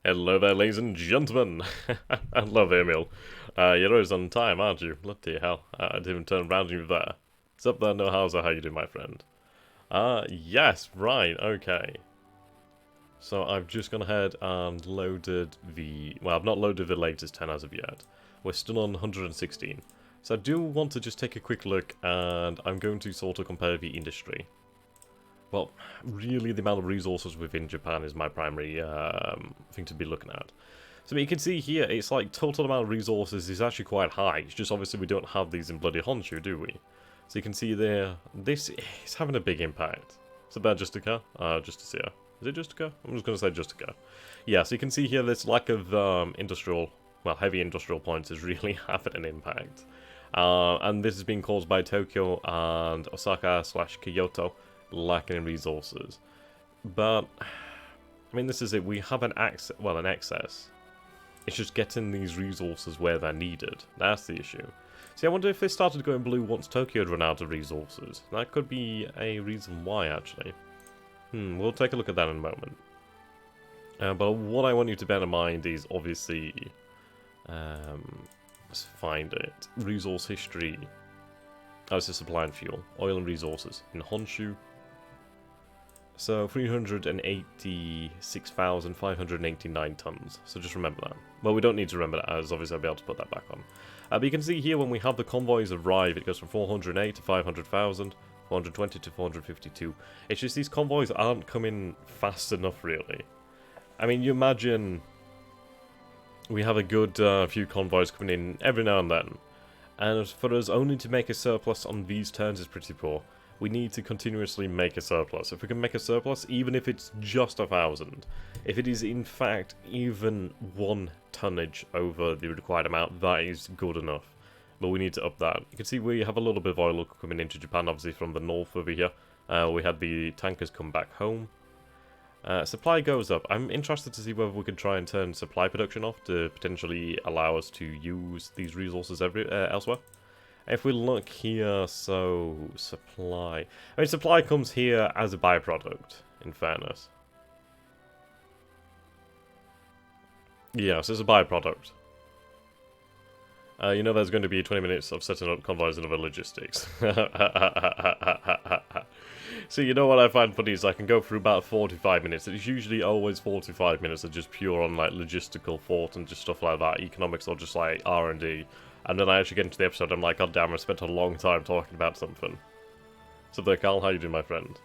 Hello there, ladies and gentlemen. I love Emil. You're always on time, aren't you? Bloody hell. I didn't even turn around you there. It's up there, no how's how you doing, my friend? Yes, right, okay. So I've just gone ahead and loaded the... Well, I've not loaded the latest 10 as of yet. We're still on 116. So I do want to just take a quick look, and I'm going to sort of compare the industry. Well, really the amount of resources within Japan is my primary thing to be looking at. So you can see here, it's like total amount of resources is actually quite high. It's just obviously we don't have these in bloody Honshu, do we? So you can see there, this is having a big impact. Is it bad Justica? Justica. Is it Justica? I'm just going to say Justica. Yeah, so you can see here this lack of industrial, well, heavy industrial points is really having an impact. And this is being caused by Tokyo and Osaka/Kyoto lacking in resources. But, I mean, this is it. We have an excess. It's just getting these resources where they're needed. That's the issue. See, I wonder if they started going blue once Tokyo had run out of resources. That could be a reason why, actually. We'll take a look at that in a moment. But what I want you to bear in mind is, obviously, let's find it. Resource history. Oh, it's a supply and fuel. Oil and resources. In Honshu. So, 386,589 tons. So just remember that. Well, we don't need to remember that, as obviously I'll be able to put that back on. But you can see here when we have the convoys arrive, it goes from 408 to 500,000, 420 to 452. It's just these convoys aren't coming fast enough, really. I mean, you imagine we have a good few convoys coming in every now and then. And for us only to make a surplus on these turns is pretty poor. We need to continuously make a surplus. If we can make a surplus, even if it's just 1,000, if it is in fact even 1 tonnage over the required amount, that is good enough. But we need to up that. You can see we have a little bit of oil coming into Japan, obviously from the north over here. We had the tankers come back home. Supply goes up. I'm interested to see whether we can try and turn supply production off to potentially allow us to use these resources elsewhere. If we look here, so supply. I mean, supply comes here as a byproduct, in fairness. Yes, it's a byproduct. You know there's going to be 20 minutes of setting up convoys and other logistics. So you know what I find funny is I can go through about 45 minutes. It's usually always 45 minutes of just pure on like logistical thought and just stuff like that. Economics or just like R&D. And then I actually get into the episode, I'm like, God damn, I spent a long time talking about something. So there, Carl, how you doing, my friend?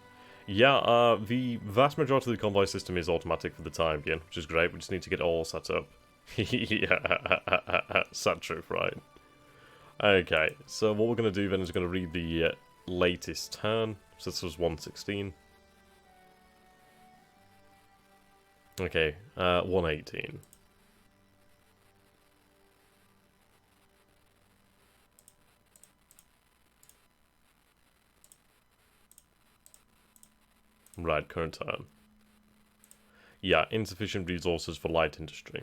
Yeah, the vast majority of the convoy system is automatic for the time being, which is great. We just need to get it all set up. Yeah, sad truth, right? Okay, so what we're going to do then is going to read the latest turn. So this was 116. Okay, 118. Right, current turn. Yeah, insufficient resources for light industry.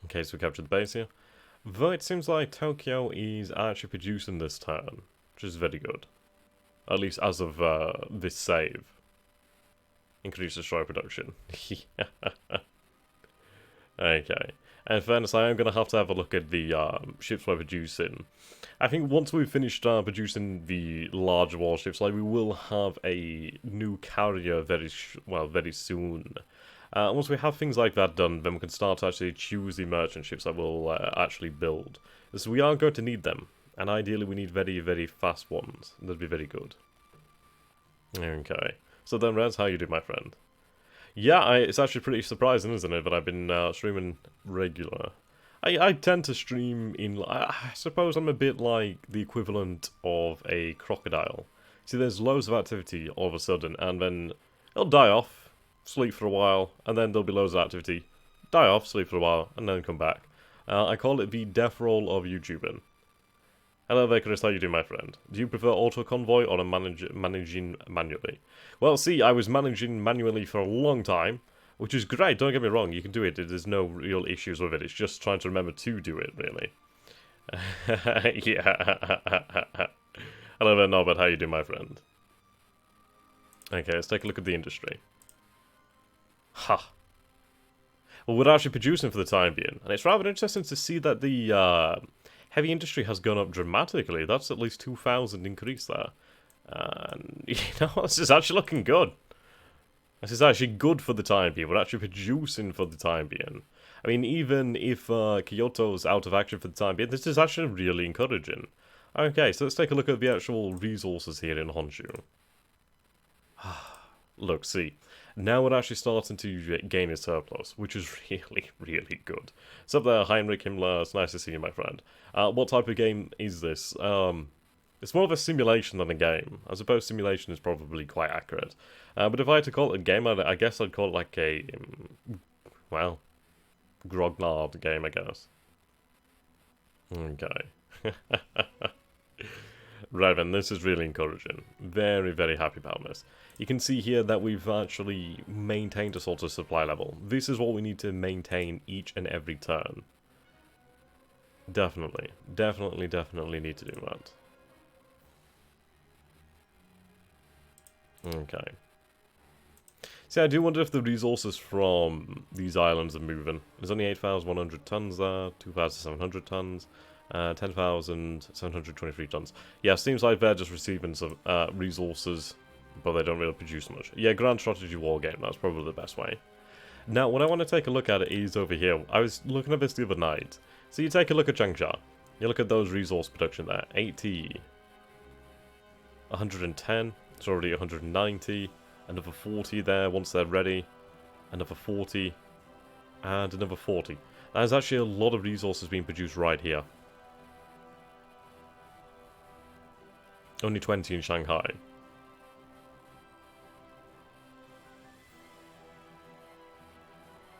Okay, so we captured the base here. Though it seems like Tokyo is actually producing this turn, which is very good. At least as of this save. Increase destroyer production. Okay. And in fairness, I am going to have a look at the ships we're producing. I think once we've finished producing the larger warships, like we will have a new carrier very soon. Once we have things like that done, then we can start to actually choose the merchant ships that we'll actually build. So we are going to need them, and ideally we need very, very fast ones. That'd be very good. Okay. So then, Rez, how you do, my friend? Yeah, it's actually pretty surprising, isn't it, that I've been streaming regular. I tend to stream in... I suppose I'm a bit like the equivalent of a crocodile. See, there's loads of activity all of a sudden, and then it'll die off, sleep for a while, and then there'll be loads of activity, die off, sleep for a while, and then come back. I call it the death roll of YouTubing. Hello there, Chris. How you doing, my friend? Do you prefer auto convoy or managing manually? Well, see, I was managing manually for a long time, which is great. Don't get me wrong. You can do it. There's no real issues with it. It's just trying to remember to do it, really. Yeah. Hello there, Norbert. How you doing, my friend? Okay, let's take a look at the industry. Ha! Well, we're actually producing for the time being, and it's rather interesting to see that the heavy industry has gone up dramatically. That's at least 2,000 increase there. And, you know, this is actually looking good. This is actually good for the time being. We're actually producing for the time being. I mean, even if Kyoto's out of action for the time being, this is actually really encouraging. Okay, so let's take a look at the actual resources here in Honshu. Look, see. Now we're actually starting to gain a surplus, which is really, really good. So up there, Heinrich Himmler, it's nice to see you, my friend. What type of game is this? It's more of a simulation than a game. I suppose simulation is probably quite accurate. But if I had to call it a game, I guess I'd call it like a, well, grognard game, I guess. Okay. Right then, this is really encouraging. Very, very happy about this. You can see here that we've actually maintained a sort of supply level. This is what we need to maintain each and every turn. Definitely. Definitely need to do that. Okay. See, I do wonder if the resources from these islands are moving. There's only 8,100 tons there, 2,700 tons, 10,723 tons. Yeah, seems like they're just receiving some resources, but they don't really produce much. Yeah, Grand Strategy War Game, that's probably the best way. Now, what I want to take a look at is over here. I was looking at this the other night. So you take a look at Changsha. You look at those resource production there. 80, 110, it's already 190. Another 40 there once they're ready. Another 40. And another 40. There's actually a lot of resources being produced right here. Only 20 in Shanghai.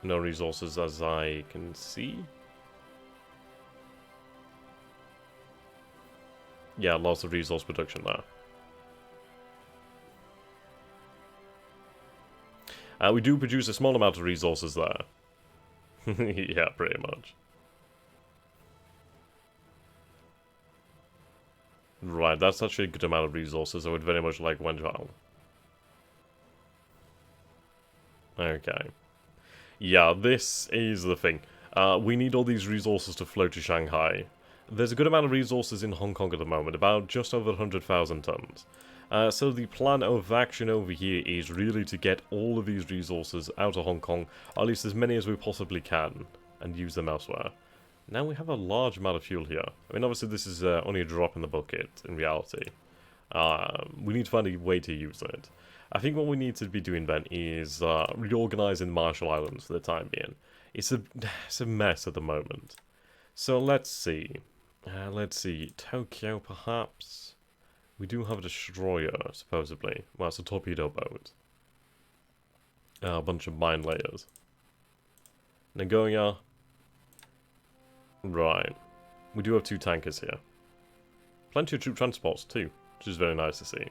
No resources as I can see. Yeah, lots of resource production there. We do produce a small amount of resources there. Yeah, pretty much. Right, that's actually a good amount of resources. I would very much like Wenjuan. Okay. Yeah, this is the thing. We need all these resources to flow to Shanghai. There's a good amount of resources in Hong Kong at the moment, about just over 100,000 tons. So the plan of action over here is really to get all of these resources out of Hong Kong, or at least as many as we possibly can, and use them elsewhere. Now we have a large amount of fuel here. I mean, obviously this is only a drop in the bucket, in reality. We need to find a way to use it. I think what we need to be doing then is reorganizing the Marshall Islands for the time being. It's a mess at the moment. So let's see. Tokyo, perhaps? We do have a destroyer, supposedly. Well, it's a torpedo boat. A bunch of mine layers. Nagoya. Right. We do have 2 tankers here. Plenty of troop transports, too, which is very nice to see.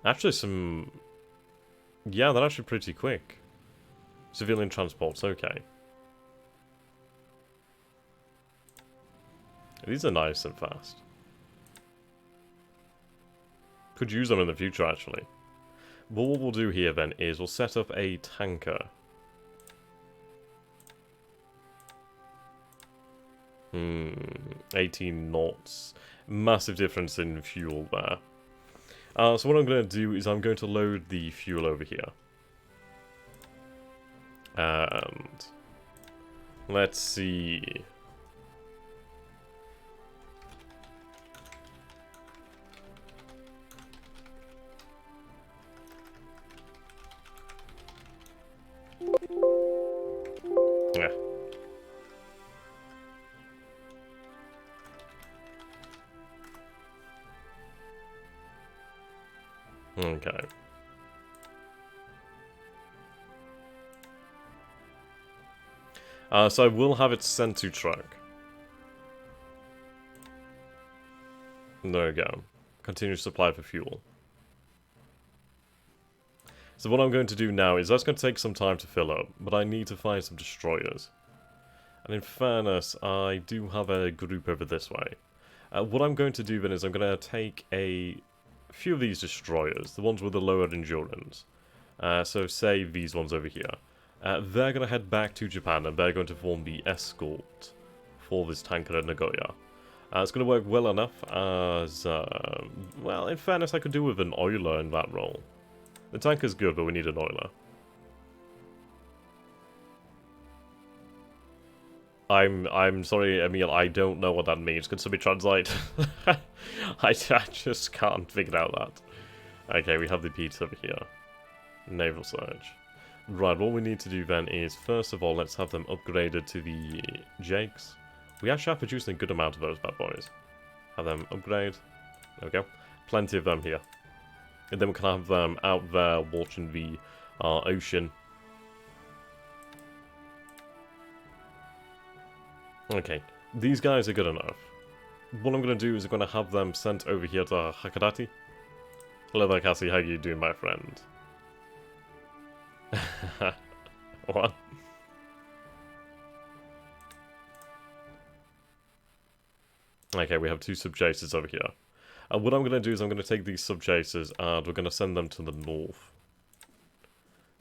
Actually, some... Yeah, they're actually pretty quick. Civilian transports, okay. These are nice and fast. Could use them in the future, actually. But what we'll do here, then, is we'll set up a tanker. 18 knots. Massive difference in fuel there. So what I'm going to do is I'm going to load the fuel over here. And... let's see... Yeah. Okay. So I will have it sent to truck. There we go. Continue supply for fuel. So what I'm going to do now is that's going to take some time to fill up, but I need to find some destroyers. And in fairness, I do have a group over this way. What I'm going to do then is I'm going to take a few of these destroyers, the ones with the lower endurance. So say these ones over here. They're going to head back to Japan and they're going to form the escort for this tanker at Nagoya. It's going to work well enough as, well, in fairness, I could do with an oiler in that role. The tanker's good, but we need an oiler. I'm sorry, Emil, I don't know what that means. Could somebody translate? I just can't figure out that. Okay, we have the beats over here. Naval search. Right, what we need to do then is, first of all, let's have them upgraded to the Jakes. We actually have produced a good amount of those bad boys. Have them upgrade. There we go. Plenty of them here. And then we can have them out there watching the ocean. Okay, these guys are good enough. What I'm going to do is I'm going to have them sent over here to Hakodate. Hello there, Cassie. How you doing, my friend? What? Okay, we have two sub-chasers over here. What I'm going to do is I'm going to take these sub-chasers and we're going to send them to the north.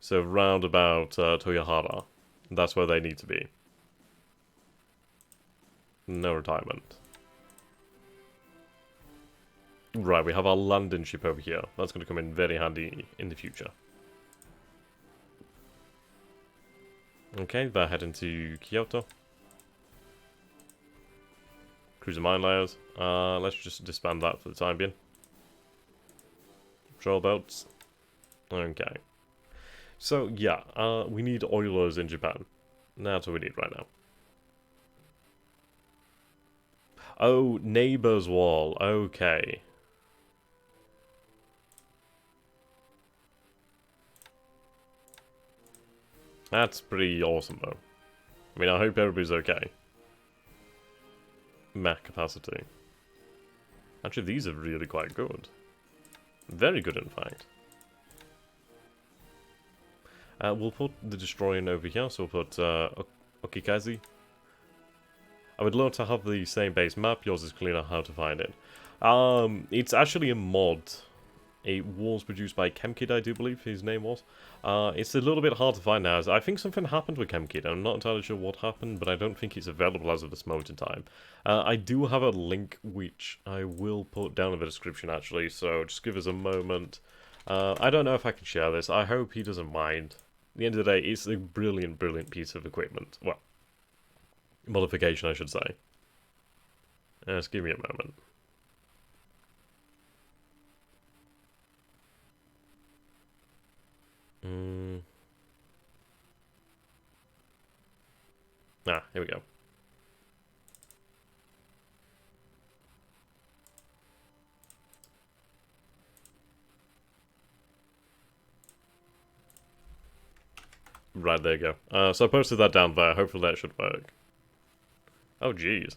So round about Toyohara. That's where they need to be. No retirement. Right, we have our landing ship over here. That's going to come in very handy in the future. Okay, they're heading to Kyoto. Cruiser mine layers. Let's just disband that for the time being. Patrol boats. Okay. So, yeah, we need oilers in Japan. That's what we need right now. Oh, neighbor's wall. Okay. That's pretty awesome, though. I mean, I hope everybody's okay. Mech capacity. Actually, these are really quite good. Very good, in fact. We'll put the destroyer in over here, so we'll put Okikaze. I would love to have the same base map. Yours is clear how to find it. It's actually a mod. It was produced by Chemkid, I do believe his name was. It's a little bit hard to find now. I think something happened with Chemkid. I'm not entirely sure what happened, but I don't think it's available as of this moment in time. I do have a link which I will put down in the description actually, so just give us a moment. I don't know if I can share this. I hope he doesn't mind. At the end of the day, it's a brilliant, brilliant piece of equipment. Well, modification, I should say. Just give me a moment. Here we go. Right, there you go. So I posted that down there. Hopefully that should work. Oh, jeez.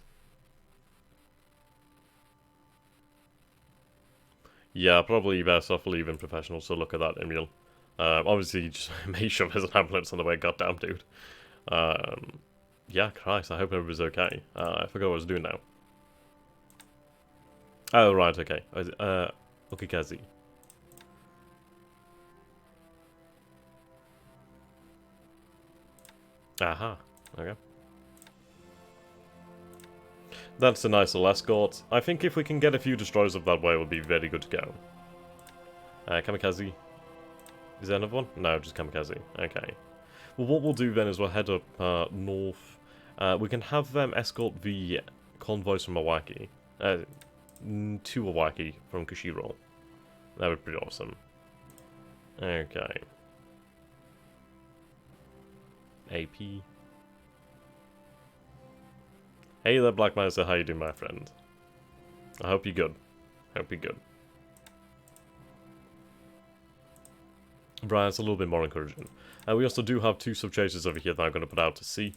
Yeah, probably best off leaving professionals to look at that, Emil. Obviously, just make sure there's an ambulance on the way, goddamn dude. Yeah, Christ, I hope everybody's okay. I forgot what I was doing now. Oh, right, okay. Okikaze. Aha, okay. That's a nice little escort. I think if we can get a few destroyers up that way, we'll be very good to go. Kamikaze. Is there another one? No, just Kamikaze. Okay. Well, what we'll do then is we'll head up north. We can have them escort the convoys from Iwaki. To Iwaki from Kushiro. That would be pretty awesome. Okay. AP. Hey there, Black Master. How you doing, my friend? I hope you're good. Hope you're good. Right, it's a little bit more encouraging. We also do have two sub-chasers over here that I'm going to put out to sea.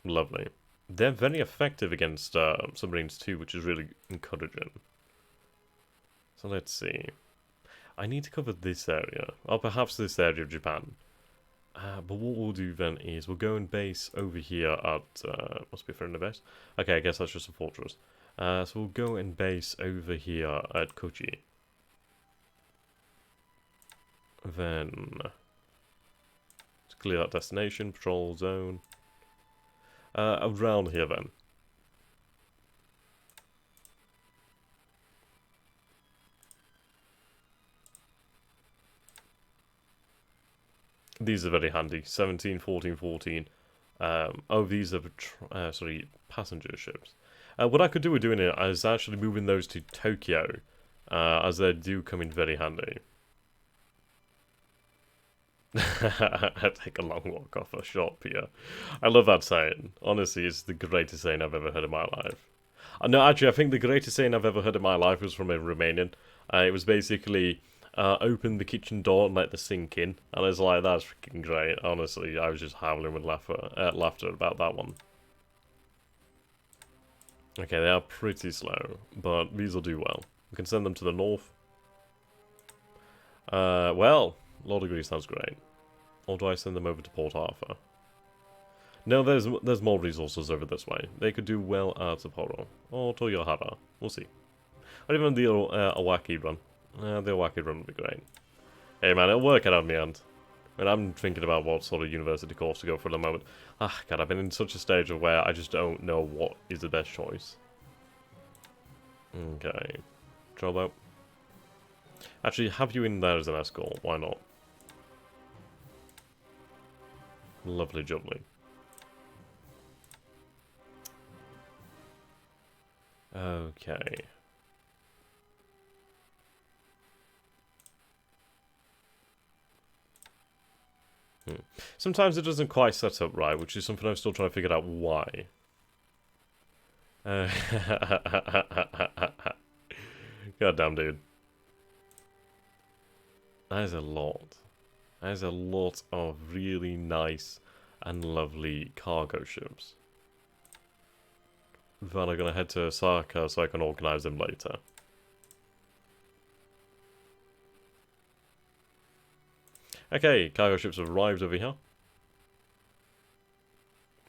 Lovely. They're very effective against submarines too, which is really encouraging. So let's see. I need to cover this area, or perhaps this area of Japan. But what we'll do then is we'll go and base over here at... must be a friendly base. Okay, I guess that's just a fortress. So we'll go and base over here at Kochi. Then... let's clear that destination, patrol zone. Around here then. These are very handy. 17, 14, 14. Oh, these are sorry, passenger ships. What I could do with doing it is actually moving those to Tokyo, as they do come in very handy. I take a long walk off a shop here. I love that saying. Honestly, it's the greatest saying I've ever heard in my life. No, actually, I think the greatest saying I've ever heard in my life was from a Romanian. It was basically, open the kitchen door and let the sink in. And I was like, that's freaking great. Honestly, I was just howling with laughter about that one. Okay, they are pretty slow, but these will do well. We can send them to the north. Well, Lord of Greece sounds great. Or do I send them over to Port Arthur? No, there's more resources over this way. They could do well at Sapporo. Or Toyohara. We'll see. Or even the Owaki run. The Owaki run would be great. Hey man, it'll work out in the end. And I'm thinking about what sort of university course to go for at the moment. Ah, God, I've been in such a stage of where I just don't know what is the best choice. Okay. Control boat. Actually, have you in there as an escort. Why not? Lovely jubbly. Okay. Sometimes it doesn't quite set up right, which is something I'm still trying to figure out why. Goddamn, dude. That is a lot. That is a lot of really nice and lovely cargo ships. Then I'm gonna head to Osaka so I can organize them later. Okay, cargo ships have arrived over here.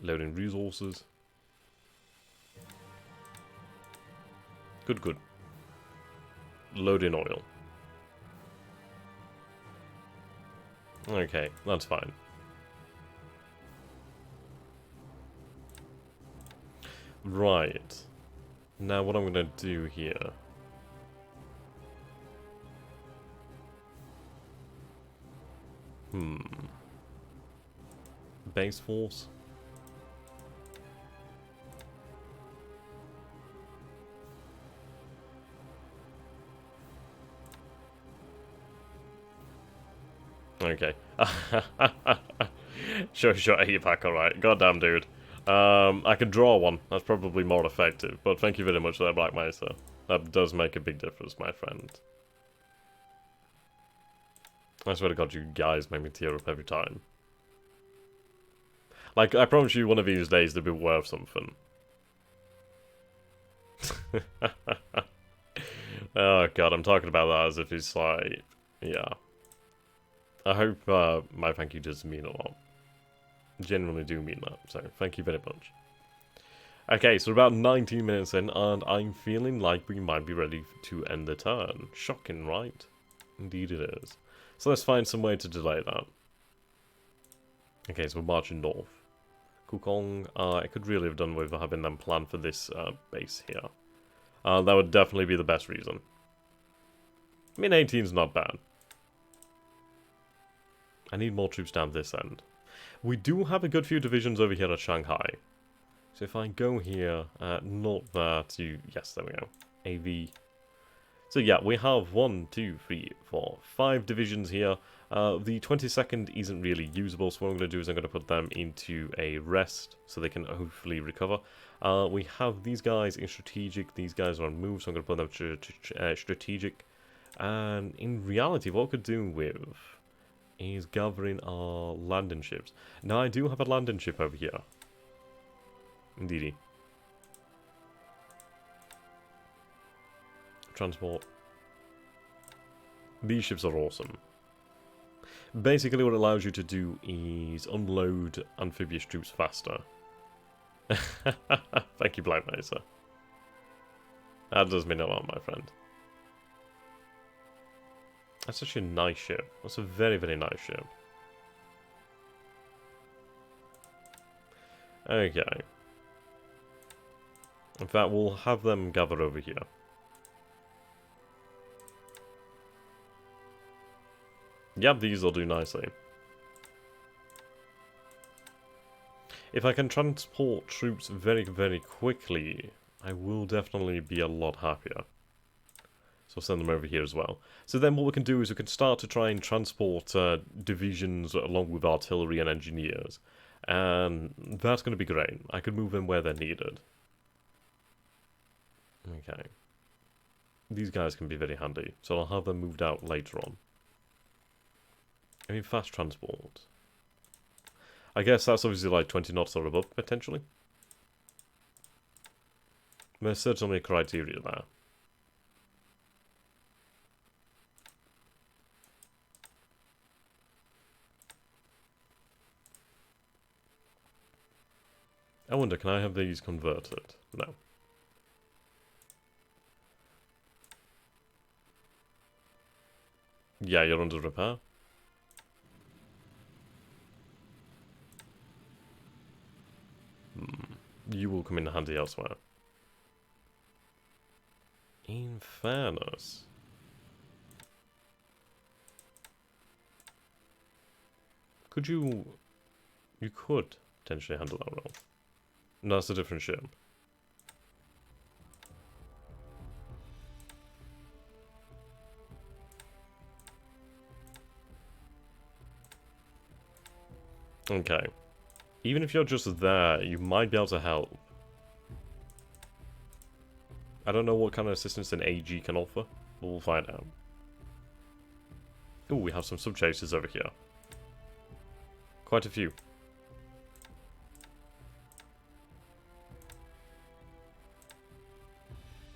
Loading resources. Good, good. Loading oil. Okay, that's fine. Right. Now what I'm going to do here... Base force? Okay. Sure, you're back alright. Goddamn, dude. I could draw one. That's probably more effective. But thank you very much for that, Black Mesa. That does make a big difference, my friend. I swear to God, you guys make me tear up every time. Like, I promise you one of these days they'll be worth something. Oh God, I'm talking about that as if it's like... Yeah. I hope my thank you does mean a lot. Genuinely do mean that, so thank you very much. Okay, so about 19 minutes in, and I'm feeling like we might be ready to end the turn. Shocking, right? Indeed it is. So let's find some way to delay that. Okay, so we're marching north. Kukong, I could really have done with having them plan for this base here. That would definitely be the best reason. I mean, 18's not bad. I need more troops down this end. We do have a good few divisions over here at Shanghai. So if I go here, not that to... Yes, there we go. AV. So yeah, we have 1, 2, 3, 4, 5 divisions here. The 22nd isn't really usable, so what I'm going to do is I'm going to put them into a rest, so they can hopefully recover. We have these guys in strategic, these guys are on move, so I'm going to put them to strategic. And in reality, what we could do with is gathering our landing ships. Now, I do have a landing ship over here. Indeedy. Transport. These ships are awesome. Basically what it allows you to do is unload amphibious troops faster. Thank you, Black Mesa. That does mean a lot, my friend. That's actually a nice ship. That's a very, very nice ship. Okay. In fact, we'll have them gather over here. Yep, these will do nicely. If I can transport troops very, very quickly, I will definitely be a lot happier. So I'll send them over here as well. So then what we can do is we can start to try and transport divisions along with artillery and engineers. And that's going to be great. I could move them where they're needed. Okay. These guys can be very handy. So I'll have them moved out later on. I mean, fast transport. I guess that's obviously like 20 knots or above, potentially. There's certainly a criteria there. I wonder, can I have these converted? No. Yeah, you're under repair. You will come in handy elsewhere. In fairness. Could you... You could potentially handle that role. No, that's a different ship. Okay. Even if you're just there, you might be able to help. I don't know what kind of assistance an AG can offer, but we'll find out. Ooh, we have some sub-chasers over here. Quite a few.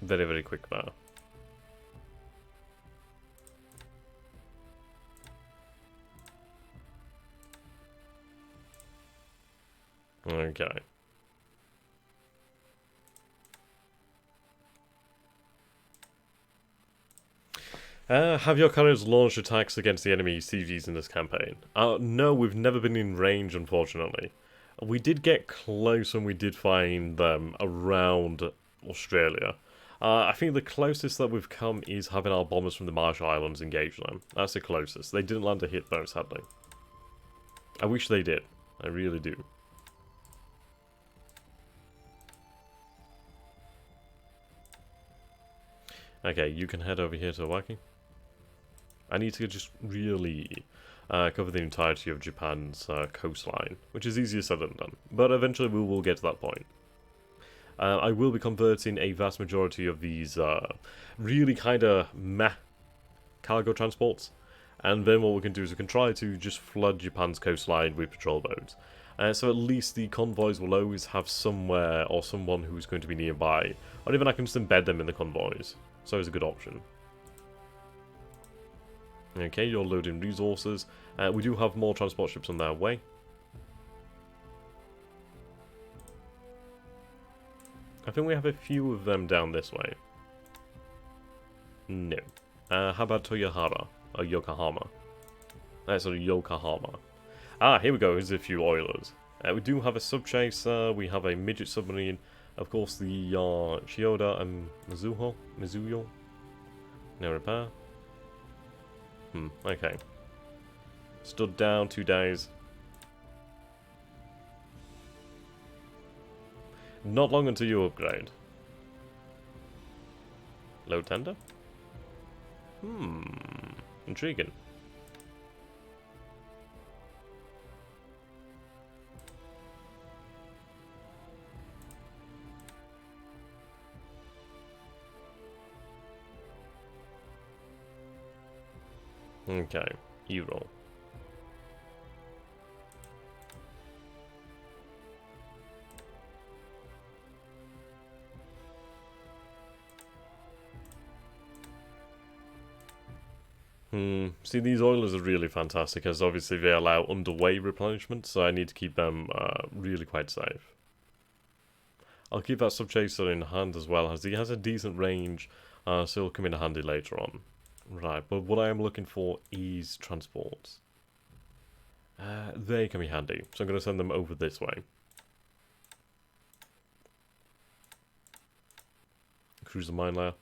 Very, very quick there. Okay. Have your carriers launched attacks against the enemy CGs in this campaign? No, we've never been in range, unfortunately. We did get close when we did find them around Australia. I think the closest that we've come is having our bombers from the Marshall Islands engage them. That's the closest. They didn't land a hit though, sadly. I wish they did. I really do. Okay, you can head over here to Hawaii. I need to just really cover the entirety of Japan's coastline, which is easier said than done. But eventually we will get to that point. I will be converting a vast majority of these really kind of meh cargo transports. And then what we can do is we can try to just flood Japan's coastline with patrol boats. So at least the convoys will always have somewhere or someone who's going to be nearby. Or even I can just embed them in the convoys. So it's a good option. Okay, you're loading resources. We do have more transport ships on their way. I think we have a few of them down this way. No. How about Toyohara? Or Yokohama? Sorry, Yokohama. Ah, here we go. Here's a few oilers. We do have a sub-chaser. We have a midget submarine. Of course, the Chiyoda and Mizuyo. No repair. Okay. Stood down 2 days. Not long until you upgrade. Low tender? Intriguing. Okay, you roll. See, these oilers are really fantastic, as obviously they allow underway replenishment, so I need to keep them really quite safe. I'll keep that sub-chaser in hand as well, as he has a decent range, so he'll come in handy later on. Right, but what I am looking for is transports. They can be handy, so I'm going to send them over this way. Cruiser mine layer.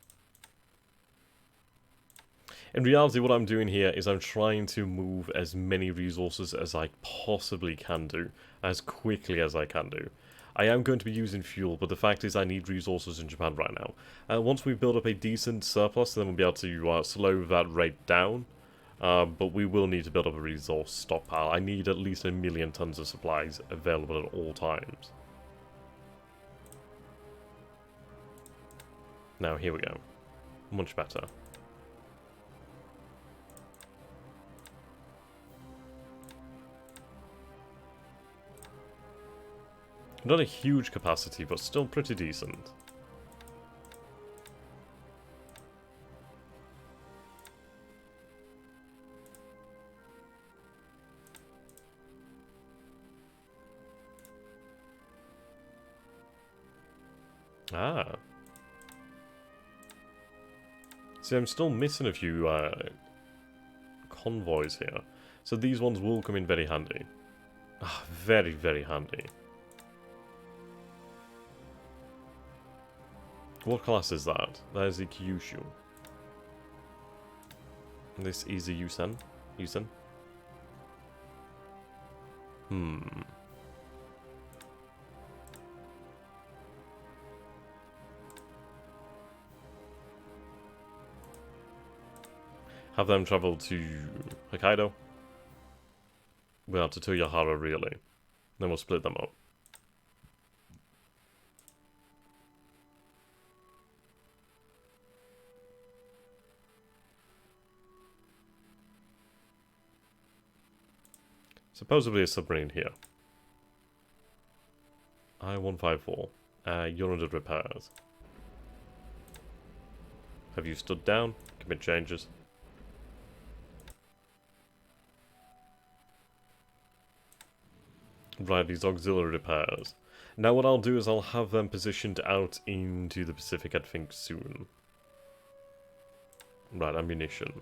In reality, what I'm doing here is I'm trying to move as many resources as I possibly can do, as quickly as I can do. I am going to be using fuel, but the fact is I need resources in Japan right now. Once we build up a decent surplus, then we'll be able to slow that rate down. But we will need to build up a resource stockpile. I need at least 1 million tons of supplies available at all times. Now, here we go. Much better. Not a huge capacity, but still pretty decent. Ah. See, I'm still missing a few convoys here. So these ones will come in very handy. Ah, very, very handy. What class is that? That is the Kyushu. This is a Yusen. Yusen? Have them travel to Hokkaido? Well, to Toyohara, really. Then we'll split them up. Supposedly a submarine here. I-154. You're under repairs. Have you stood down? Commit changes. Right, these auxiliary repairs. Now what I'll do is I'll have them positioned out into the Pacific, I think, soon. Right, ammunition.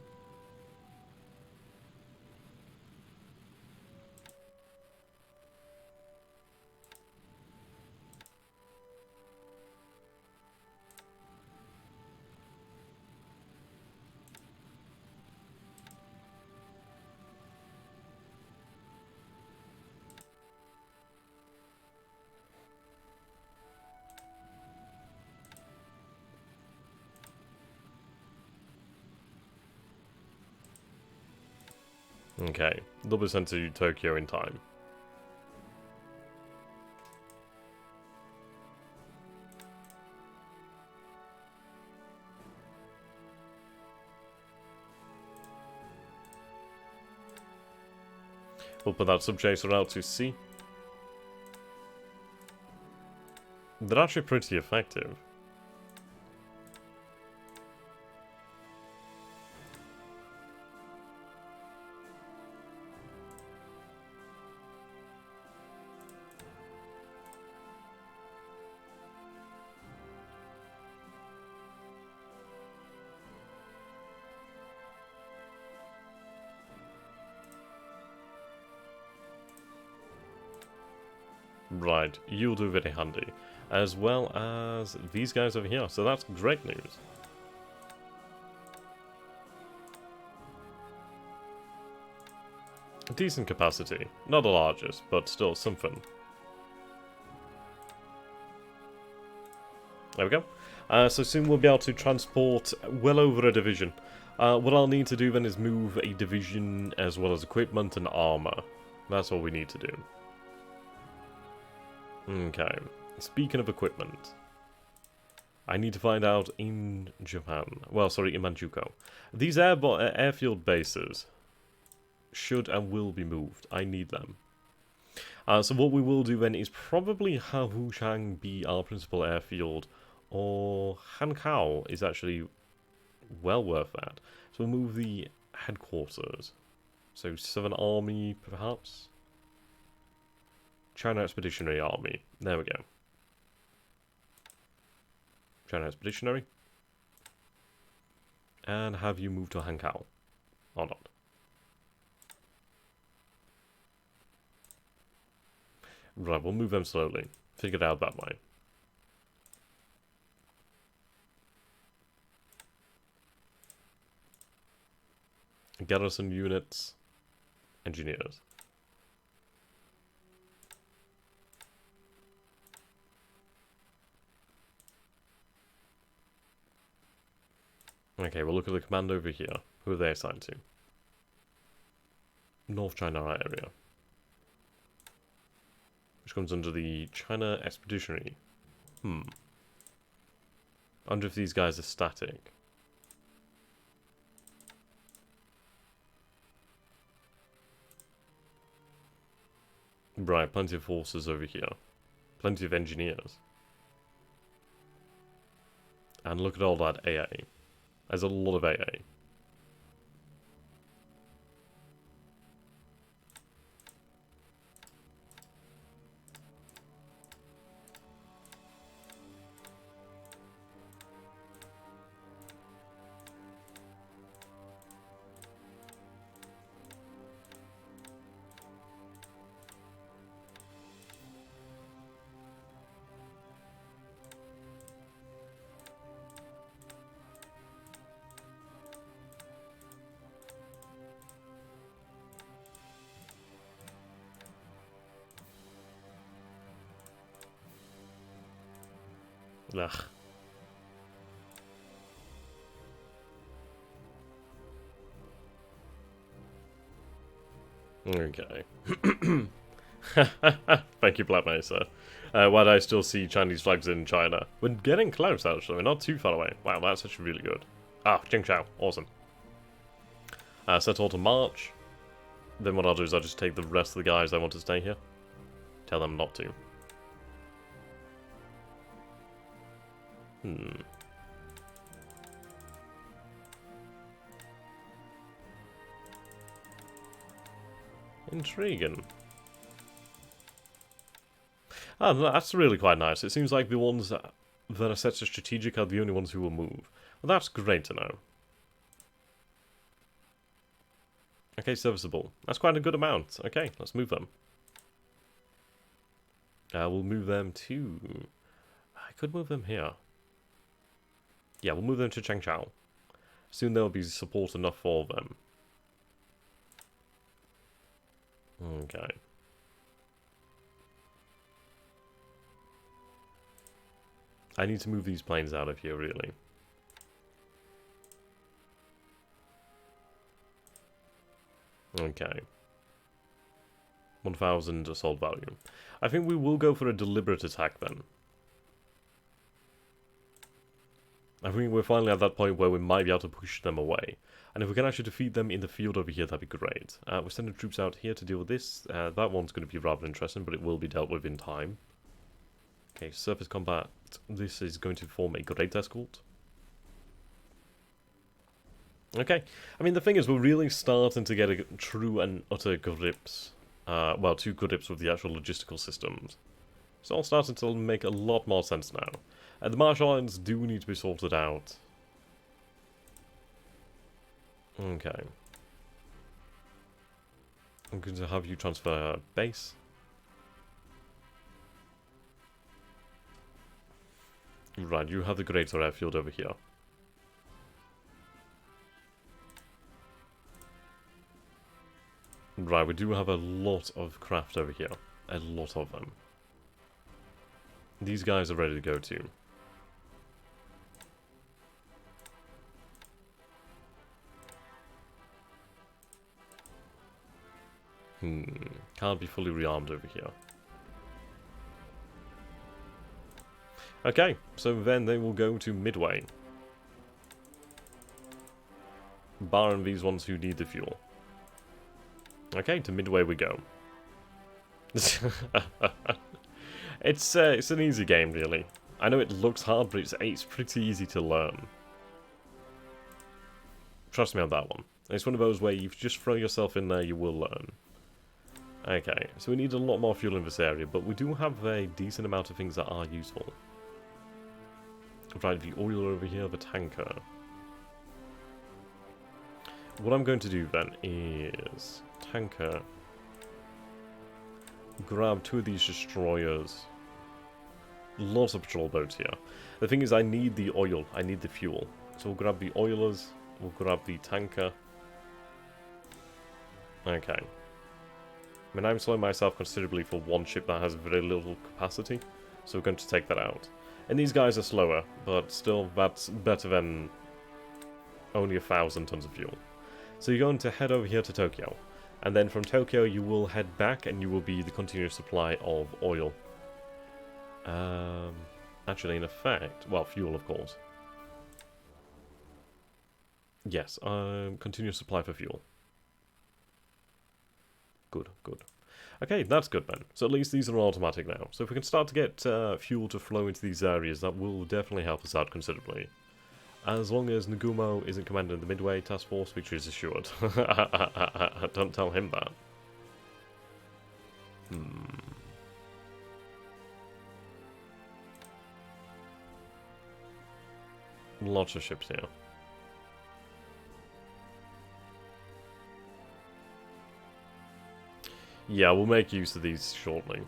Okay, they'll be sent to Tokyo in time. We'll put that sub-chaser out to sea. They're actually pretty effective. Right, you'll do very handy. As well as these guys over here, so that's great news. Decent capacity. Not the largest, but still something. There we go. So soon we'll be able to transport well over a division. What I'll need to do then is move a division as well as equipment and armor. That's all we need to do. Okay. Speaking of equipment, I need to find out in Japan. Well, sorry, in Manchukuo. These airfield bases should and will be moved. I need them. So what we will do then is probably have Wuchang be our principal airfield, or Hankau is actually well worth that. So we'll move the headquarters. So, Southern Army, perhaps? China Expeditionary Army. There we go. China Expeditionary. And have you moved to Hankow? Or not? Right, we'll move them slowly. Figure it out that way. Garrison units. Engineers. Okay, we'll look at the command over here. Who are they assigned to? North China area. Which comes under the China Expeditionary. I wonder if these guys are static. Right, plenty of forces over here. Plenty of engineers. And look at all that AA. There's a lot of AA. Ugh. Okay. Thank you, Black Mesa. Why do I still see Chinese flags in China? We're getting close, actually. We're not too far away. Wow, that's actually really good. Ah, Jingshao. Awesome. Set all to march. Then what I'll do is I'll just take the rest of the guys that want to stay here. Tell them not to. Intriguing. Ah, that's really quite nice. It seems like the ones that are set to strategic are the only ones who will move. Well, that's great to know. Okay, serviceable. That's quite a good amount. Okay, let's move them. We'll move them to... I could move them here. Yeah, we'll move them to Changchao. Soon there'll be support enough for them. Okay. I need to move these planes out of here, really. Okay. 1,000 assault value. I think we will go for a deliberate attack then. I think we're finally at that point where we might be able to push them away. And if we can actually defeat them in the field over here, that'd be great. We're sending troops out here to deal with this. That one's going to be rather interesting, but it will be dealt with in time. Okay, surface combat. This is going to form a great escort. Okay. I mean, the thing is, we're really starting to get a true and utter grips. Well, two grips with the actual logistical systems. It's all starting to make a lot more sense now. And the martial arts do need to be sorted out. Okay. I'm going to have you transfer base. Right, you have the greater airfield over here. Right, we do have a lot of craft over here. A lot of them. These guys are ready to go too. Can't be fully rearmed over here. Okay, so then they will go to Midway. Barring these ones who need the fuel. Okay, to Midway we go. It's an easy game, really. I know it looks hard, but it's pretty easy to learn. Trust me on that one. It's one of those where you just throw yourself in there, you will learn. Okay, so we need a lot more fuel in this area, but we do have a decent amount of things that are useful. Right, the oil over here, the tanker. What I'm going to do then is tanker, grab 2 of these destroyers. Lots of patrol boats here. The thing is, I need the oil, I need the fuel. So we'll grab the oilers, we'll grab the tanker. Okay. I mean, I'm slowing myself considerably for one ship that has very little capacity, so we're going to take that out. And these guys are slower, but still, that's better than only 1,000 tons of fuel. So you're going to head over here to Tokyo, and then from Tokyo you will head back and you will be the continuous supply of oil. Actually, in effect, well, fuel, of course. Yes, continuous supply for fuel. Good, good. Okay, that's good then. So at least these are automatic now. So if we can start to get fuel to flow into these areas, that will definitely help us out considerably. As long as Nagumo isn't commanding the Midway Task Force, victory is assured. Don't tell him that. Lots of ships here. Yeah, we'll make use of these shortly.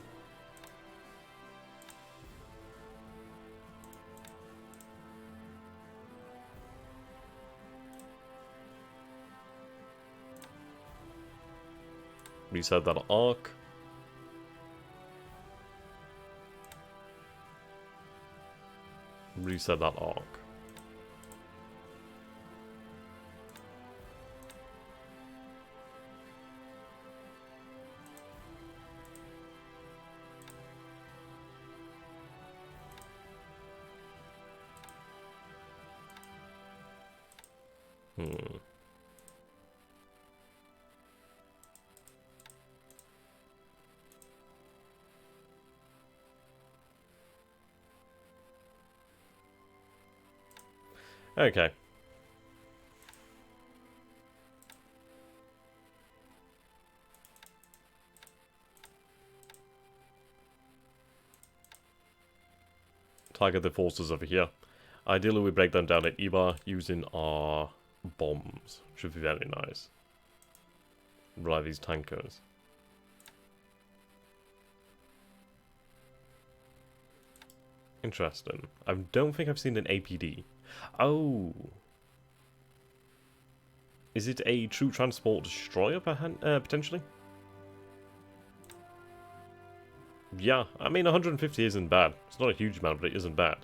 Reset that arc. Reset that arc. Okay. Target the forces over here. Ideally, we break them down at Iba using our bombs. Should be very nice. Rely these tankers. Interesting. I don't think I've seen an APD. Oh. Is it a true transport destroyer, potentially? Yeah, I mean 150 isn't bad. It's not a huge amount, but it isn't bad.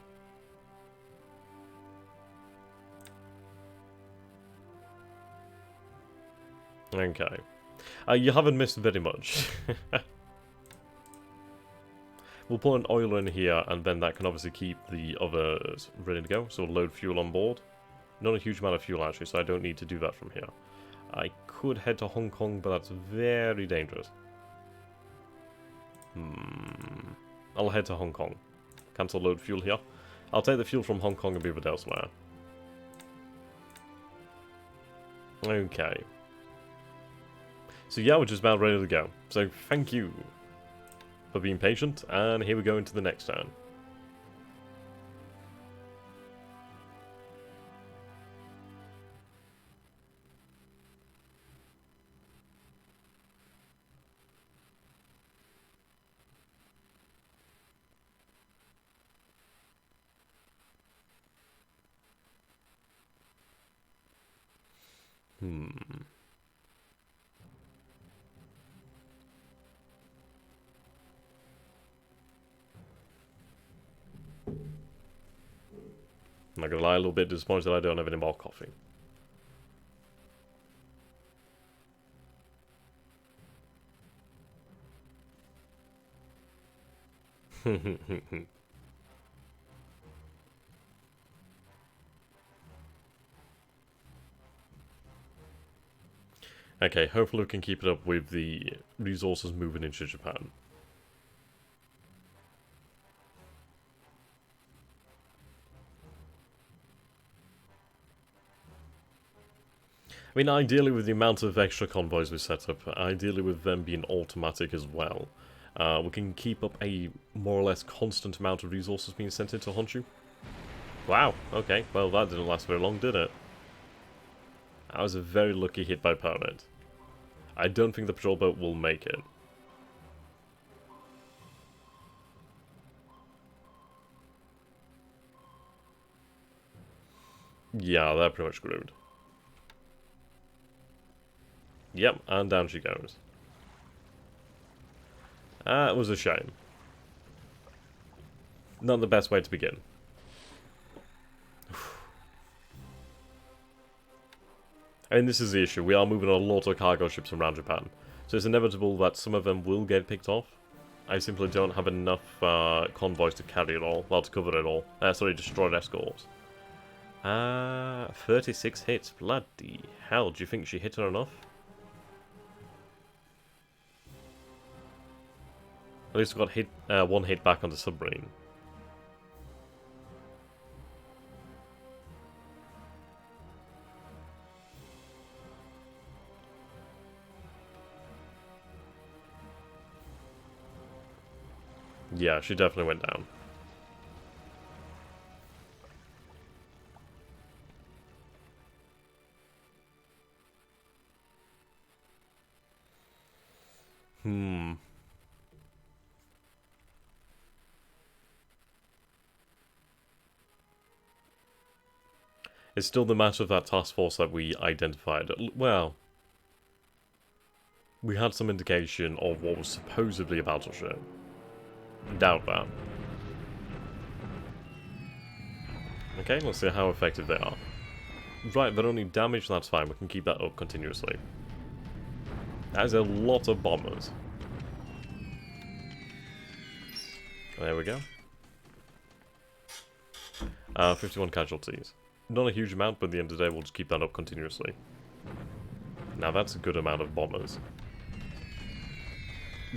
Okay. You haven't missed very much. We'll put an oiler in here, and then that can obviously keep the others ready to go. So we'll load fuel on board. Not a huge amount of fuel, actually, so I don't need to do that from here. I could head to Hong Kong, but that's very dangerous. I'll head to Hong Kong. Cancel load fuel here. I'll take the fuel from Hong Kong and move it elsewhere. Okay. So yeah, we're just about ready to go. So thank you for being patient, and here we go into the next turn. I'm not gonna lie, a little bit disappointed that I don't have any more coffee. Okay, hopefully we can keep it up with the resources moving into Japan. I mean, ideally with the amount of extra convoys we set up, ideally with them being automatic as well, we can keep up a more or less constant amount of resources being sent into Honshu. Wow, okay, well that didn't last very long, did it? That was a very lucky hit by opponent. I don't think the patrol boat will make it. Yeah, they're pretty much screwed. Yep, and down she goes. It was a shame. Not the best way to begin. I mean, this is the issue. We are moving a lot of cargo ships around Japan. So it's inevitable that some of them will get picked off. I simply don't have enough convoys to carry it all. Well, to cover it all. Sorry, destroyed escorts. 36 hits. Bloody hell. Do you think she hit her enough? At least we got one hit back on the submarine. Yeah, she definitely went down. It's still the matter of that task force that we identified. Well, we had some indication of what was supposedly a battleship. Doubt that. Okay, let's see how effective they are. Right, they're only damaged, that's fine. We can keep that up continuously. That is a lot of bombers. There we go. 51 casualties. Not a huge amount, but at the end of the day, we'll just keep that up continuously. Now that's a good amount of bombers.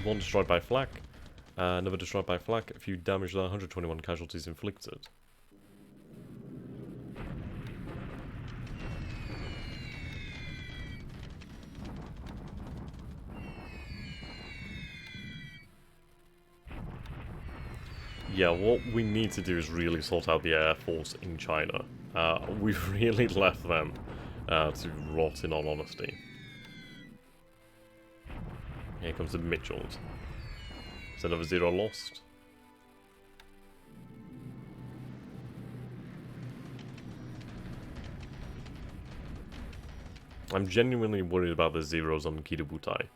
One destroyed by flak. Another destroyed by flak. A few damage there, 121 casualties inflicted. Yeah, what we need to do is really sort out the Air Force in China. We've really left them to rot, in all honesty. Here comes the Mitchells. Is another 0 lost? I'm genuinely worried about the zeros on Kiributai.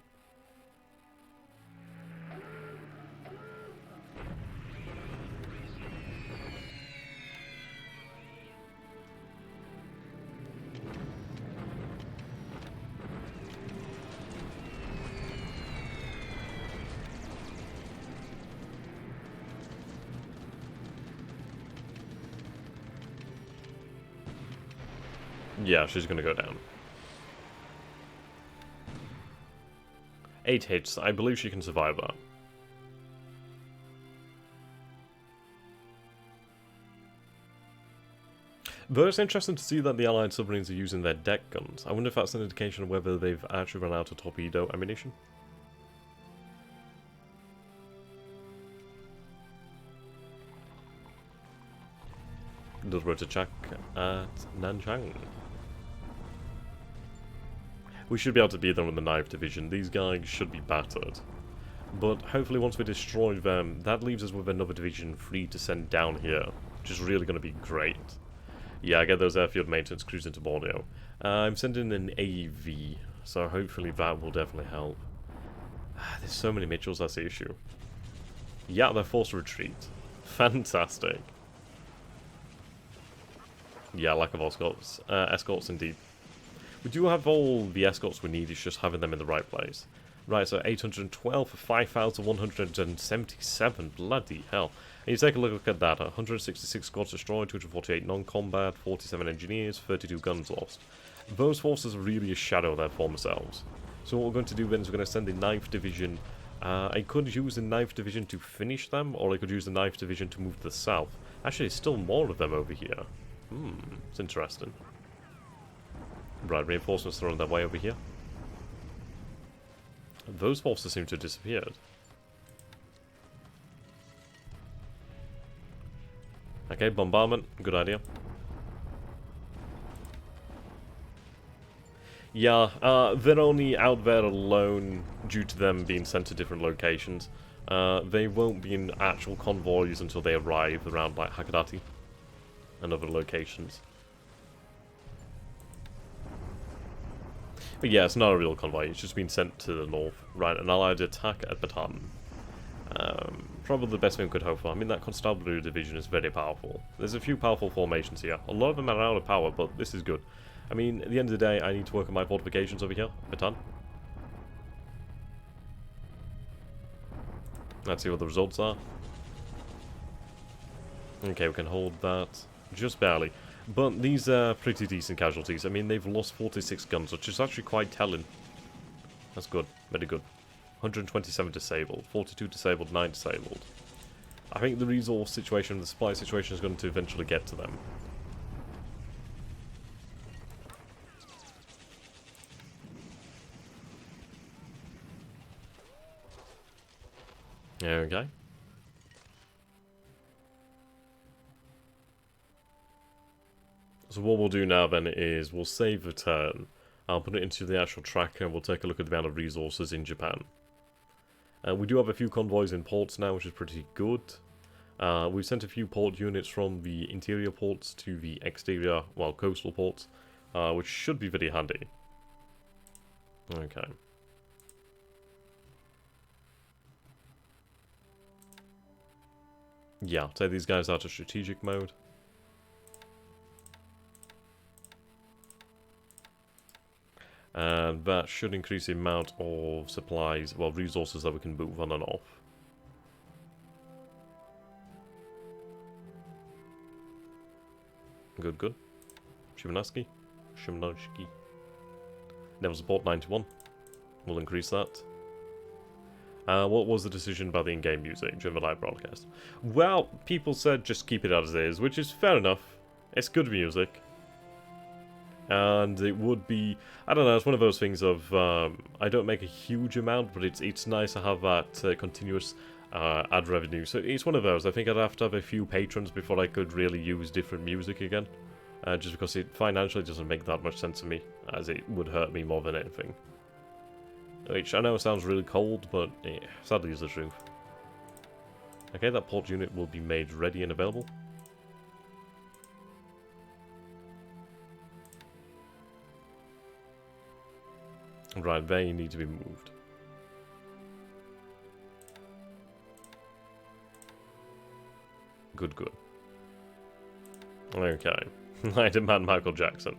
Yeah, she's gonna go down. 8 hits. I believe she can survive that. Though it's interesting to see that the Allied submarines are using their deck guns. I wonder if that's an indication of whether they've actually run out of torpedo ammunition. Does rotor check at Nanchang. We should be able to beat them with the 9th Division. These guys should be battered. But hopefully once we destroy them, that leaves us with another division free to send down here, which is really going to be great. Yeah, I get those airfield maintenance crews into Borneo. I'm sending an AV, so hopefully that will definitely help. There's so many Mitchells, that's the issue. Yeah, they're forced to retreat. Fantastic. Yeah, lack of escorts. Escorts indeed. We do have all the escorts we need, it's just having them in the right place. Right, so 812 for 5,177. Bloody hell. And you take a look at that. 166 squads destroyed, 248 non-combat, 47 engineers, 32 guns lost. Those forces are really a shadow of their former selves. So what we're going to do then is we're going to send the 9th Division. I could use the 9th Division to finish them, or I could use the 9th Division to move to the south. Actually, there's still more of them over here. It's interesting. Right, reinforcements are on their way over here. Those forces seem to have disappeared. Okay, bombardment, good idea. Yeah, they're only out there alone due to them being sent to different locations. They won't be in actual convoys until they arrive around, like, Hakodate and other locations. But yeah, it's not a real convoy, it's just been sent to the north. Right, an allied attack at Bataan. Probably the best thing we could hope for. I mean, that Constabulary division is very powerful. There's a few powerful formations here. A lot of them are out of power, but this is good. I mean, at the end of the day, I need to work on my fortifications over here. Bataan. Let's see what the results are. Okay, we can hold that just barely. But these are pretty decent casualties. I mean, they've lost 46 guns, which is actually quite telling. That's good. Very good. 127 disabled. 42 disabled, 9 disabled. I think the resource situation, the supply situation is going to eventually get to them. Okay. So what we'll do now then is we'll save the turn. I'll put it into the actual tracker and we'll take a look at the amount of resources in Japan. We do have a few convoys in ports now, which is pretty good. We've sent a few port units from the interior ports to the exterior, well, coastal ports, which should be very handy. Okay. Yeah, take these guys out of strategic mode. And that should increase the amount of supplies, well, resources that we can move on and off. Good, good. Shimanoski. Naval support 91. We'll increase that. What was the decision about the in-game music during the live broadcast? Well, people said just keep it as is, which is fair enough. It's good music. And it would be, I don't know, it's one of those things of, I don't make a huge amount, but it's nice to have that continuous ad revenue. So it's one of those. I think I'd have to have a few patrons before I could really use different music again. Just because it financially doesn't make that much sense to me, as it would hurt me more than anything. Which I know sounds really cold, but sadly is the truth. Okay, that port unit will be made ready and available. Right, they need to be moved. Good, good. Okay. I demand Michael Jackson.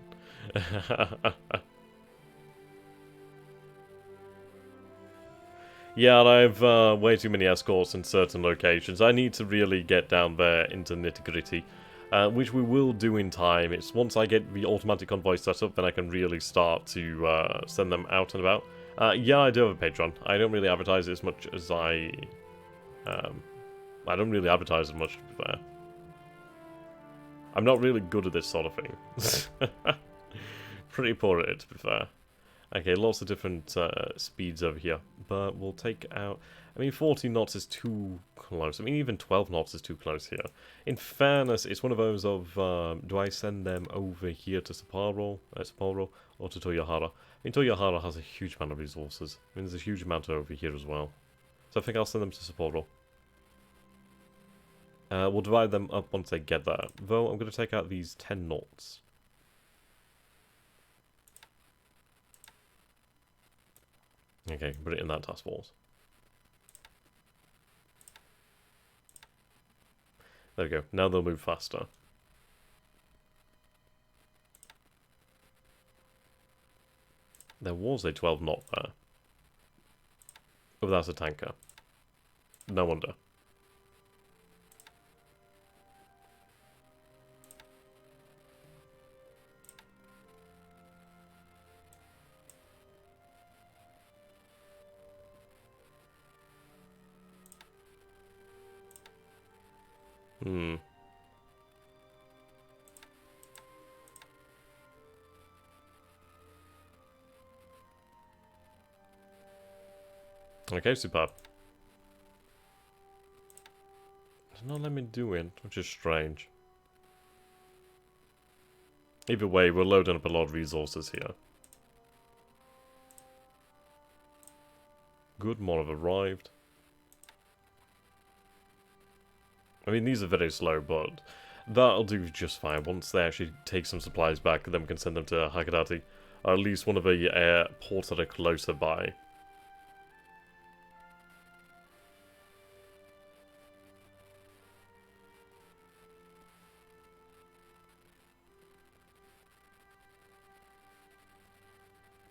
Yeah, I have way too many escorts in certain locations. I need to really get down there into nitty-gritty. Which we will do in time. It's once I get the automatic convoy set up, then I can really start to send them out and about. Yeah, I do have a Patreon. I don't really advertise it as much as I don't really advertise as much, to be fair. I'm not really good at this sort of thing. Pretty poor at it, to be fair. Okay, lots of different speeds over here, but we'll take out... I mean, 14 knots is too close. I mean, even 12 knots is too close here. In fairness, it's one of those of, do I send them over here to Sapporo or to Toyohara? I mean, Toyohara has a huge amount of resources. I mean, there's a huge amount over here as well. So I think I'll send them to Sapporo. We'll divide them up once they get there. Though, I'm going to take out these 10 knots. Okay, put it in that task force. There we go. Now they'll move faster. There was a 12 knot there. Oh, that's a tanker. No wonder. Hmm. Okay, superb. Does not let me do it, which is strange. Either way, we're loading up a lot of resources here. Good, more have arrived. I mean, these are very slow, but that'll do just fine. Once they actually take some supplies back, then we can send them to Hakodate, or at least one of the ports that are closer by.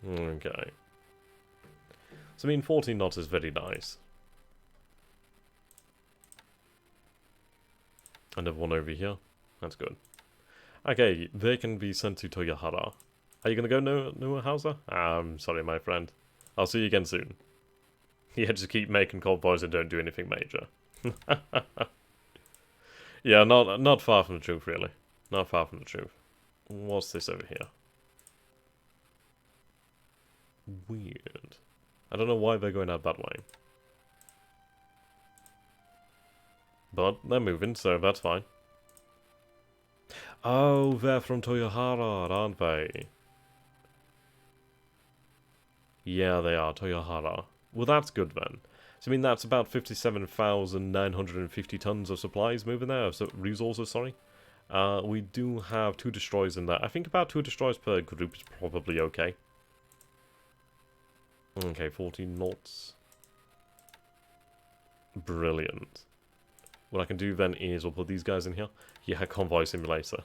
Okay. So, I mean, 14 knots is very nice. Another one over here. That's good. Okay, they can be sent to Toyohara. Are you gonna go Nuahausa? Sorry, my friend. I'll see you again soon. Yeah, just keep making convoys and don't do anything major. Yeah, not far from the truth, really. Not far from the truth. What's this over here? Weird. I don't know why they're going out that way. But they're moving, so that's fine. Oh, they're from Toyohara, aren't they? Yeah, they are, Toyohara. Well, that's good then. So, I mean, that's about 57,950 tons of supplies moving there, so resources, sorry. We do have 2 destroyers in there. I think about 2 destroyers per group is probably okay. Okay, 14 knots. Brilliant. What I can do then is we'll put these guys in here. Yeah, convoy simulator.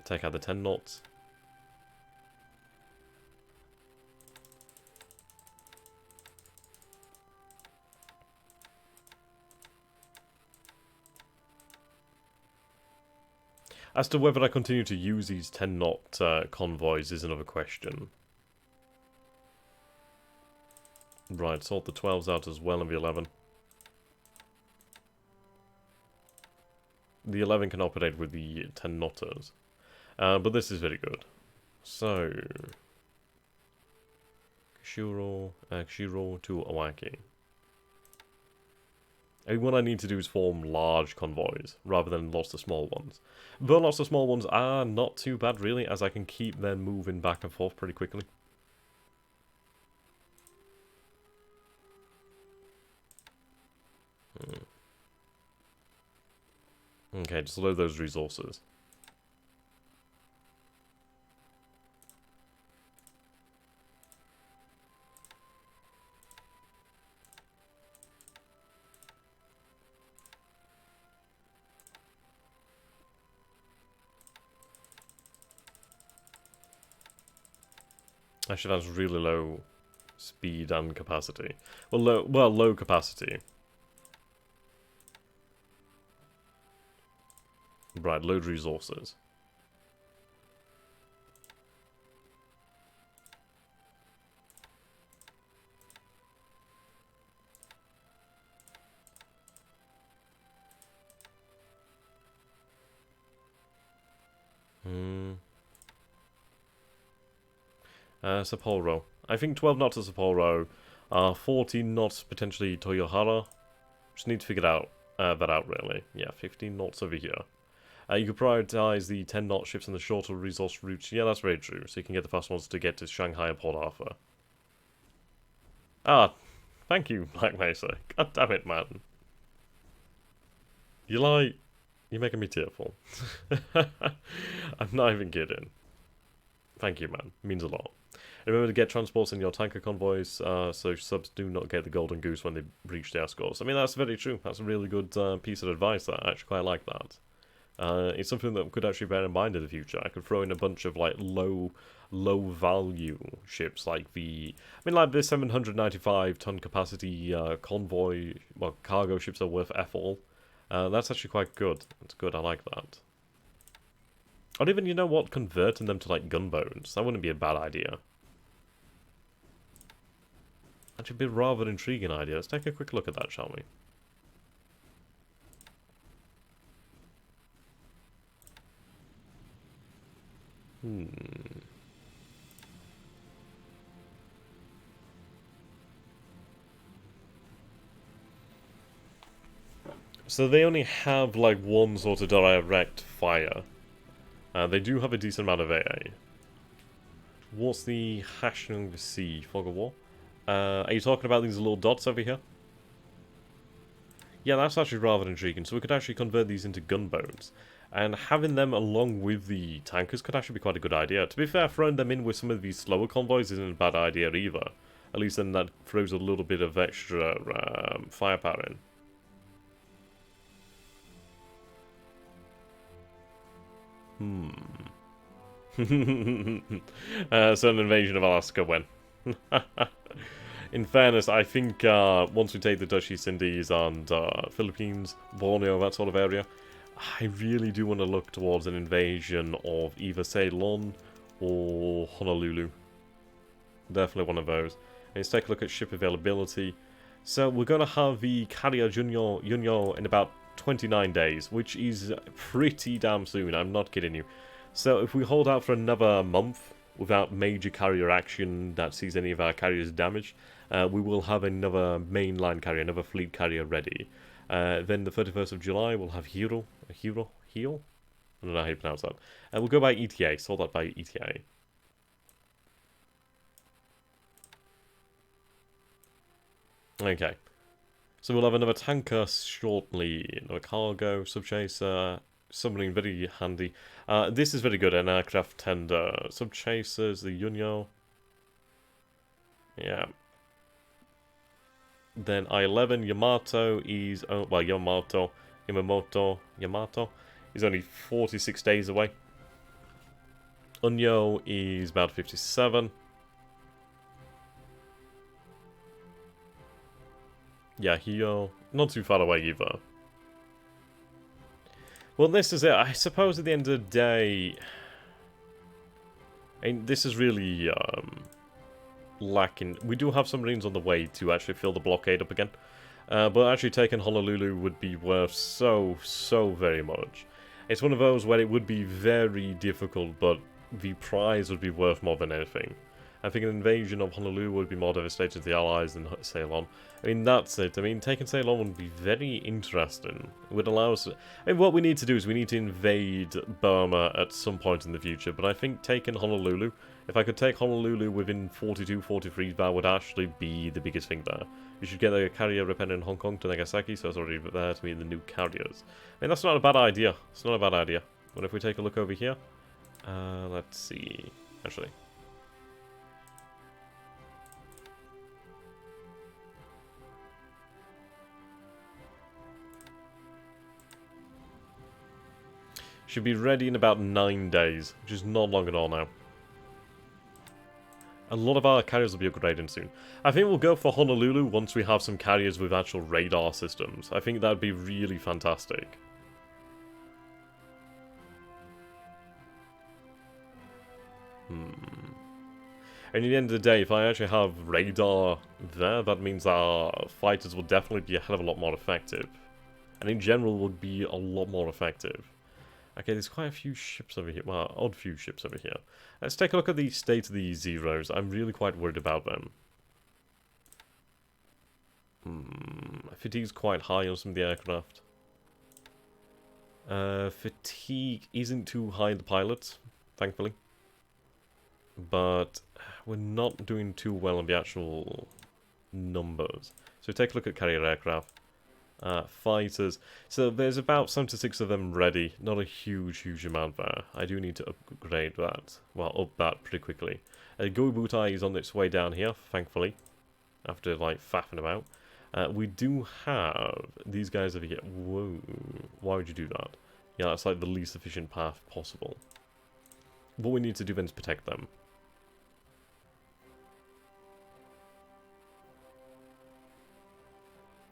Take out the 10 knots. As to whether I continue to use these 10 knot convoys is another question. Right, sort the 12s out as well and the 11. The 11 can operate with the 10 knotters. But this is very good. So, Kishiro to Owaki. I mean, what I need to do is form large convoys, rather than lots of small ones. But lots of small ones are not too bad, really, as I can keep them moving back and forth pretty quickly. Okay, just load those resources. Actually, that's really low speed and capacity. Well, low capacity. Right, load resources. Sapporo. I think 12 knots to Sapporo. 14 knots potentially Toyohara. Just need to figure that out really. Yeah, 15 knots over here. You could prioritize the 10 knot ships and the shorter resource routes. Yeah, that's very true. So you can get the fast ones to get to Shanghai and Port Arthur. Ah, thank you, Black Mesa. God damn it, man. You're making me tearful. I'm not even kidding. Thank you, man. Means a lot. Remember to get transports in your tanker convoys, so subs do not get the golden goose when they breach the escorts. I mean, that's very true. That's a really good piece of advice. I actually quite like that. It's something that could actually bear in mind in the future. I could throw in a bunch of like low value ships like the 795 ton capacity convoy, well, cargo ships that are worth F all. That's actually quite good. That's good. I like that. Or even, you know what, converting them to like gunboats. That wouldn't be a bad idea. Actually, be a rather intriguing idea. Let's take a quick look at that, shall we? So they only have like one sort of direct fire. They do have a decent amount of AA. What's the hashing the sea? Fog of war? Are you talking about these little dots over here? Yeah, that's actually rather intriguing. So we could actually convert these into gunboats. And having them along with the tankers could actually be quite a good idea. To be fair, throwing them in with some of these slower convoys isn't a bad idea either. At least then that throws a little bit of extra firepower in. So an invasion of Alaska when? In fairness, I think once we take the Dutch East Indies and Philippines, Borneo, that sort of area, I really do want to look towards an invasion of either Ceylon or Honolulu. Definitely one of those. Let's take a look at ship availability. So we're going to have the carrier Junyo in about 29 days, which is pretty damn soon, I'm not kidding you. So if we hold out for another month without major carrier action that sees any of our carriers damaged, we will have another mainline carrier, another fleet carrier ready. Then the 31st of July we'll have Hero? I don't know how you pronounce that. We'll go by ETA, sort that by ETA. Okay. So we'll have another tanker shortly, another cargo, subchaser, submarine, very handy. This is very good, an aircraft tender. Subchasers, the Yunyo. Yeah. Then I-11, Yamato is, oh, well, Yamato is only 46 days away. Unyo is about 57. Yeah, Hyo, not too far away either. Well, this is it. I suppose at the end of the day, I mean, this is really lacking. We do have some Marines on the way to actually fill the blockade up again. But actually taking Honolulu would be worth so very much. It's one of those where it would be very difficult, but the prize would be worth more than anything. I think an invasion of Honolulu would be more devastating to the Allies than Ceylon. I mean, that's it. I mean, taking Ceylon would be very interesting. It would allow us... I mean, what we need to do is we need to invade Burma at some point in the future, but I think taking Honolulu... If I could take Honolulu within 42, 43, that would actually be the biggest thing there. You should get a carrier repaired in Hong Kong to Nagasaki, so it's already there to meet the new carriers. I mean, that's not a bad idea. It's not a bad idea. But if we take a look over here... let's see... Actually... Should be ready in about 9 days, which is not long at all now. A lot of our carriers will be upgrading soon. I think we'll go for Honolulu once we have some carriers with actual radar systems. I think that would be really fantastic. And at the end of the day, if I actually have radar there, that means our fighters will definitely be a hell of a lot more effective. And in general, will be a lot more effective. Okay, there's quite a few ships over here. Well, odd few ships over here. Let's take a look at the state of the Zeros. I'm really quite worried about them. Fatigue's quite high on some of the aircraft. Fatigue isn't too high in the pilots, thankfully. But we're not doing too well on the actual numbers. So take a look at carrier aircraft. Fighters. So there's about 76 of them ready. Not a huge amount there. I do need to upgrade that. Well, up that pretty quickly. Goibutai is on its way down here, thankfully. After, like, faffing about. We do have these guys over here. Whoa. Why would you do that? Yeah, that's like the least efficient path possible. What we need to do then is protect them.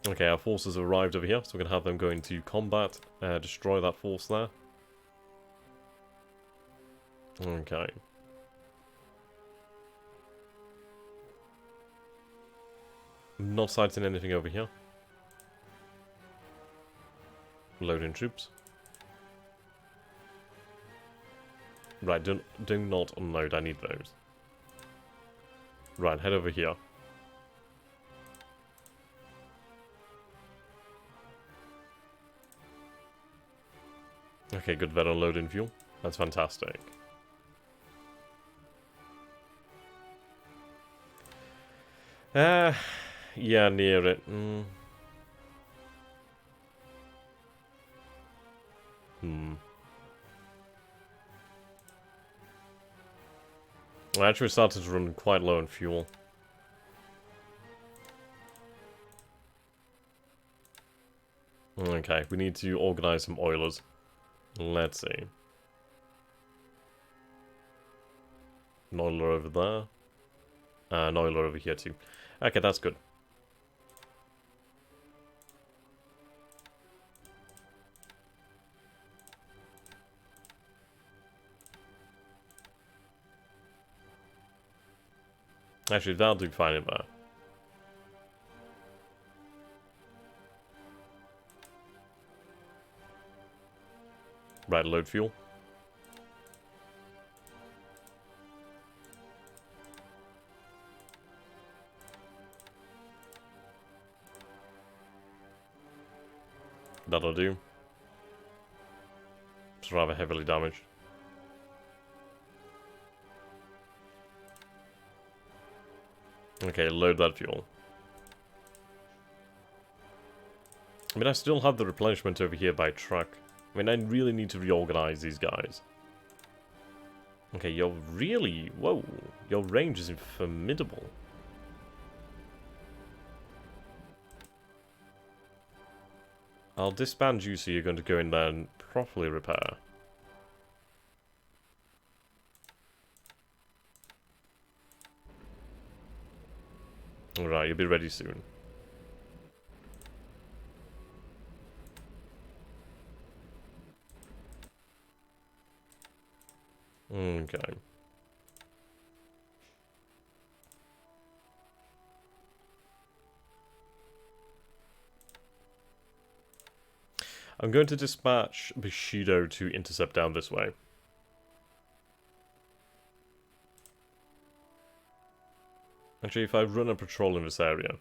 Okay, our forces have arrived over here, so we're going to have them go into combat, destroy that force there. Okay. I'm not sighting anything over here. Loading troops. Right, do not unload, I need those. Right, head over here. Okay, good vet unloading fuel. That's fantastic. Yeah, near it. I actually started to run quite low on fuel. Okay, we need to organize some oilers. Let's see. An oiler over there. An oiler over here too. Okay, that's good. Actually, that'll do fine in there. Right, load fuel. That'll do. It's rather heavily damaged. Okay, load that fuel. I mean, I still have the replenishment over here by truck. I mean, I really need to reorganize these guys. Okay, you're really... Whoa. Your range is formidable. I'll disband you so you're going to go in there and properly repair. Alright, you'll be ready soon. Okay. I'm going to dispatch Bushido to intercept down this way. Actually, if I run a patrol in this area...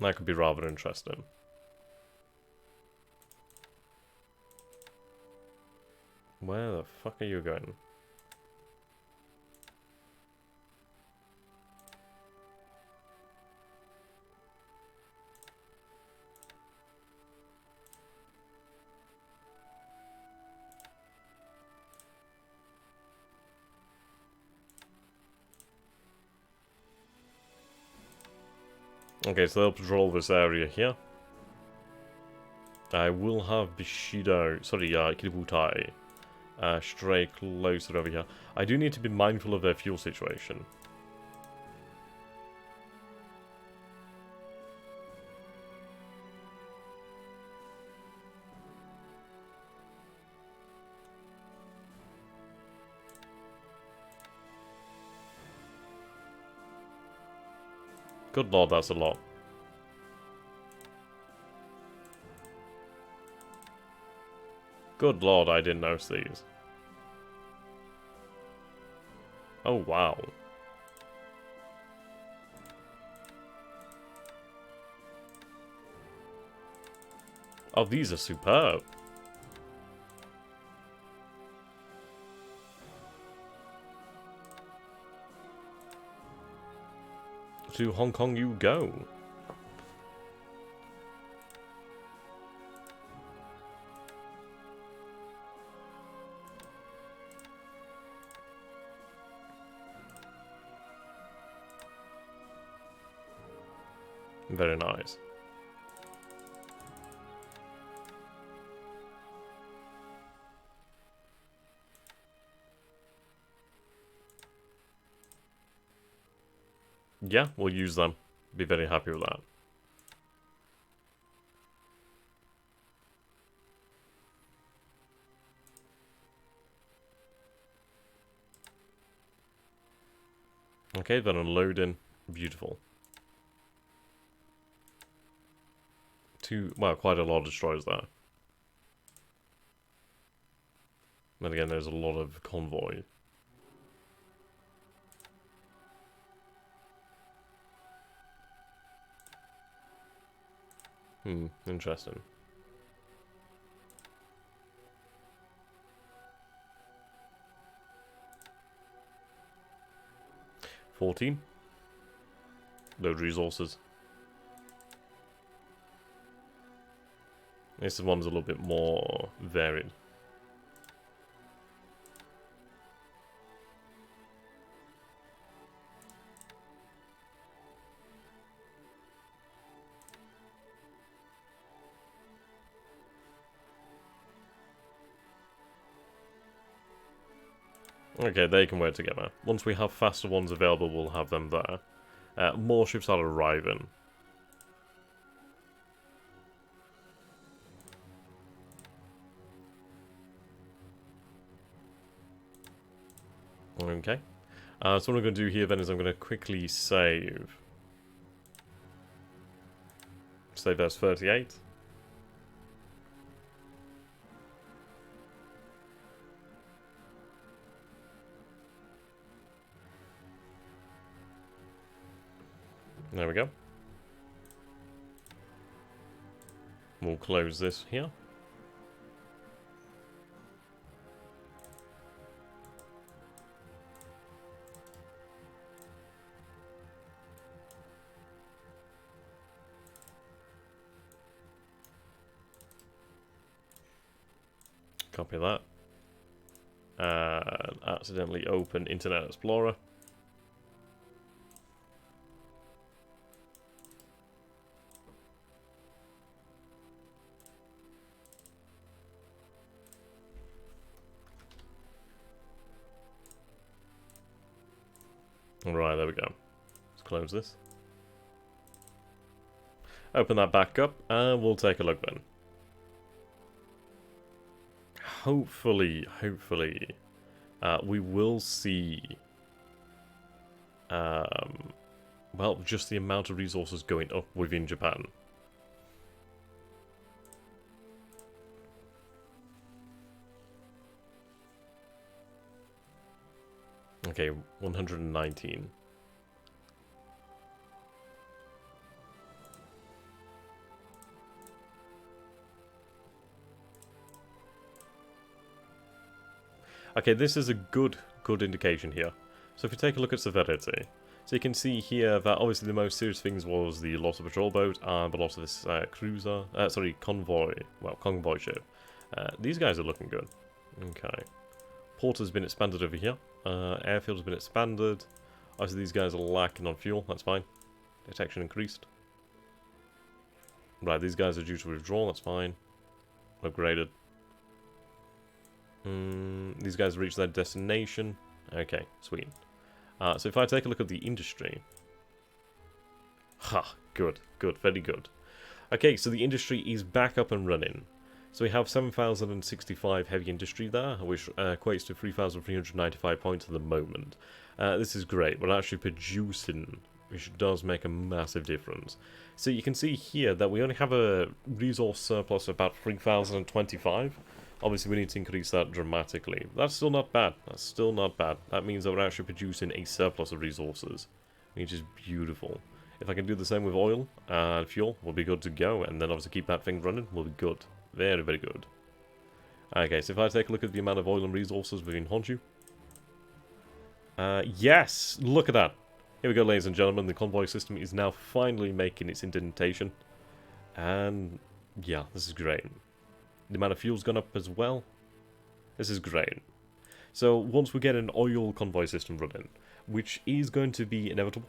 that could be rather interesting. Where the fuck are you going? Okay, so they'll patrol this area here. I will have Bushido, sorry, Kiributai, stray closer over here. I do need to be mindful of their fuel situation. Good lord, that's a lot. Good lord, I didn't notice these. Oh, wow. Oh, these are superb. To Hong Kong you go. Very nice. Yeah, we'll use them. Be very happy with that. Okay, then unloading. Beautiful. Well, quite a lot of destroyers there. Then again, there's a lot of convoy. Interesting. $14. Load resources. This one's a little bit more varied. Okay, they can work together. Once we have faster ones available, we'll have them there. More ships are arriving. Okay. So what I'm going to do here then is I'm going to quickly save. Save as 38. There we go. We'll close this here. Copy that. And accidentally open Internet Explorer. Alright, there we go. Let's close this. Open that back up, and we'll take a look then. Hopefully, we will see, well, just the amount of resources going up within Japan. Okay, 119. Okay, this is a good indication here. So if you take a look at severity, so you can see here that obviously the most serious things was the loss of patrol boat and the loss of this convoy ship. These guys are looking good. Okay. Port has been expanded over here. Airfield has been expanded. Obviously these guys are lacking on fuel, that's fine. Detection increased. Right, these guys are due to withdraw, that's fine. Upgraded. These guys reach their destination. Okay, sweet. So if I take a look at the industry. Ha, good, very good. Okay, so the industry is back up and running. So we have 7,065 heavy industry there, which equates to 3,395 points at the moment. This is great. We're actually producing, which does make a massive difference. So you can see here that we only have a resource surplus of about 3,025. Obviously, we need to increase that dramatically. That's still not bad. That means that we're actually producing a surplus of resources, which is beautiful. If I can do the same with oil and fuel, we'll be good to go. And then obviously keep that thing running, we'll be good. Very, very good. Okay, so if I take a look at the amount of oil and resources within Honshu. Yes! Look at that! Here we go, ladies and gentlemen. The convoy system is now finally making its indentation. And yeah, this is great. The amount of fuel's gone up as well. This is great. So once we get an oil convoy system running, which is going to be inevitable,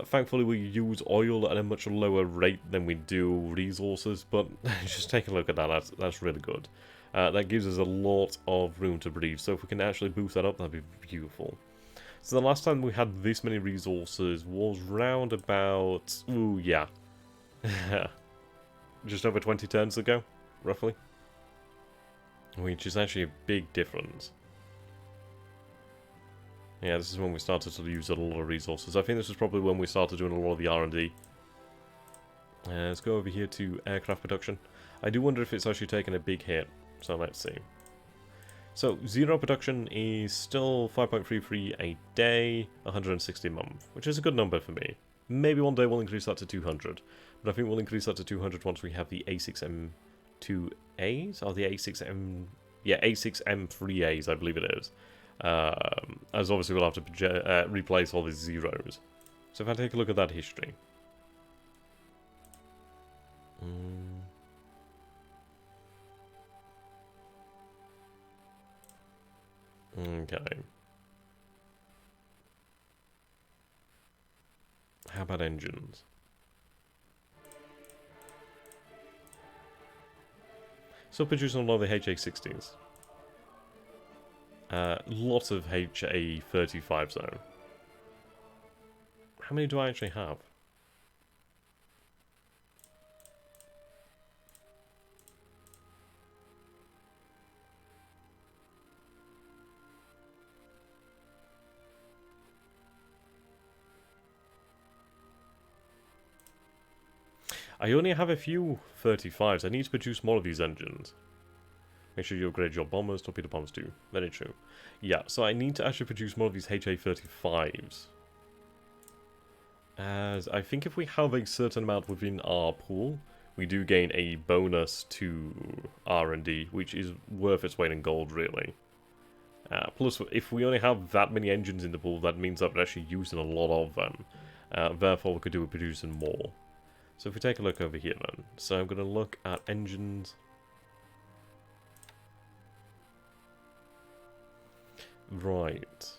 thankfully we use oil at a much lower rate than we do resources, but just take a look at that, that's really good. That gives us a lot of room to breathe, so if we can actually boost that up, that'd be beautiful. So the last time we had this many resources was round about, ooh yeah, just over 20 turns ago, roughly. Which is actually a big difference. Yeah, this is when we started to use a lot of resources. I think this was probably when we started doing a lot of the R&D. Let's go over here to aircraft production. I do wonder if it's actually taken a big hit. So let's see. So, zero production is still 5.33 a day, 160 a month, which is a good number for me. Maybe one day we'll increase that to 200. But I think we'll increase that to 200 once we have the A6M2As, or the A6M... Yeah, A6M3As, I believe it is. As obviously we'll have to replace all these zeros. So if I take a look at that history... Okay. How about engines? Still producing a lot of the HA60s. Lots of HA35s though. How many do I actually have? I only have a few 35s. I need to produce more of these engines. Make sure you upgrade your bombers, torpedo bombers too. Very true. Yeah, so I need to actually produce more of these HA35s. As I think if we have a certain amount within our pool, we do gain a bonus to R&D, which is worth its weight in gold, really. Plus, if we only have that many engines in the pool, that means that we're actually using a lot of them. Therefore, we could do with producing more. So if we take a look over here then. So I'm going to look at engines. Right.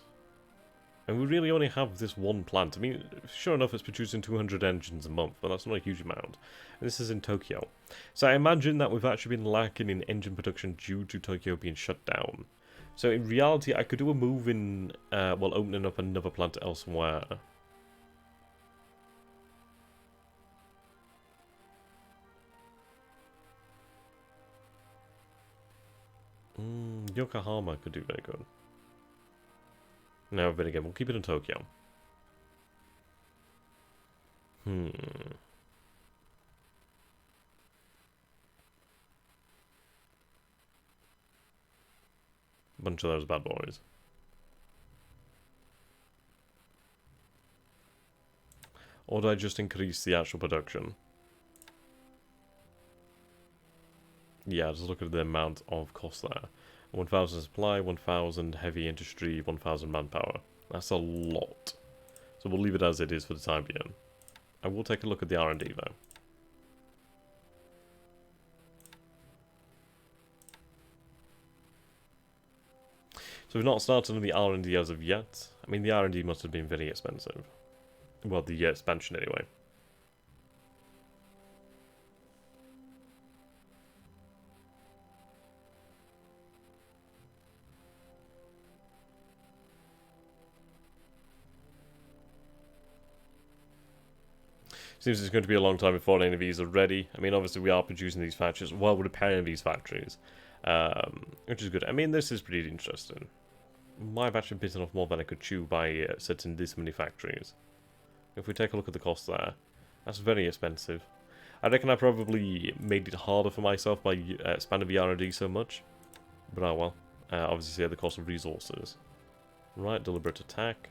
And we really only have this one plant. I mean, sure enough, it's producing 200 engines a month, but that's not a huge amount. And this is in Tokyo. So I imagine that we've actually been lacking in engine production due to Tokyo being shut down. So in reality, I could do a move in, well, opening up another plant elsewhere. Yokohama could do very good. No, but again, we'll keep it in Tokyo. Bunch of those bad boys. Or do I just increase the actual production? Yeah, just look at the amount of cost there. 1,000 supply, 1,000 heavy industry, 1,000 manpower. That's a lot. So we'll leave it as it is for the time being. I will take a look at the R&D though. So we've not started on the R&D as of yet. I mean, the R&D must have been very expensive. Well, the expansion anyway. Seems it's going to be a long time before any of these are ready. I mean, obviously we are producing these factories while we're repairing these factories. Which is good. I mean, this is pretty interesting. Might have actually bitten off more than I could chew by setting this many factories. If we take a look at the cost there, that's very expensive. I reckon I probably made it harder for myself by expanding the R&D so much. But oh well. Obviously at the cost of resources. Right, deliberate attack.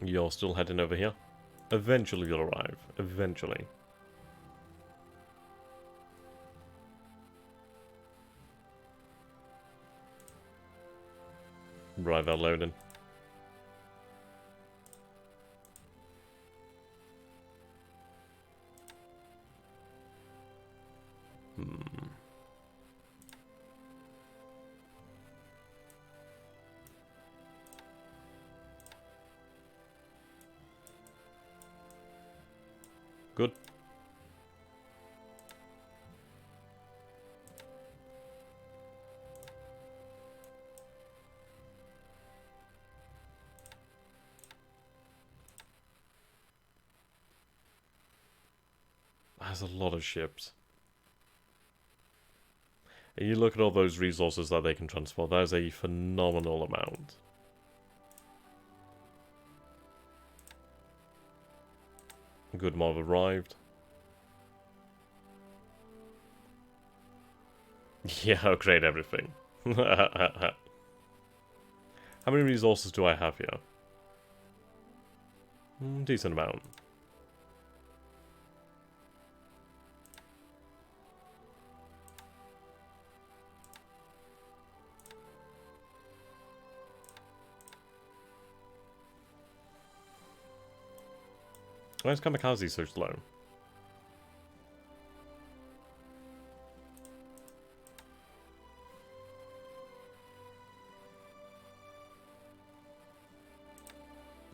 You're still heading over here. Eventually you'll arrive. Eventually. Right, they're loading. Good. That's a lot of ships. And you look at all those resources that they can transport, that is a phenomenal amount. Good mob arrived. Yeah, upgrade everything. How many resources do I have here? Decent amount. Why is Kamikaze so slow?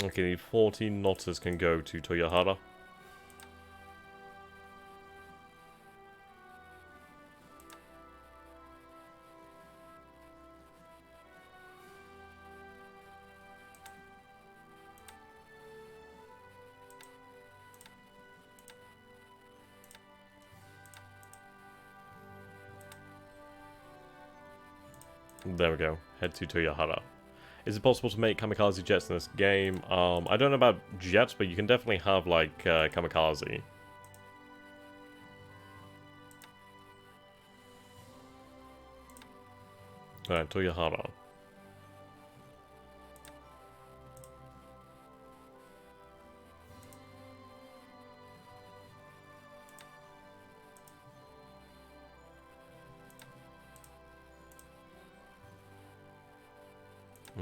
Okay, 14 Notters can go to Toyohara. There we go. Head to Toyohara. Is it possible to make kamikaze jets in this game? I don't know about jets, but you can definitely have, like, kamikaze. Alright, Toyohara.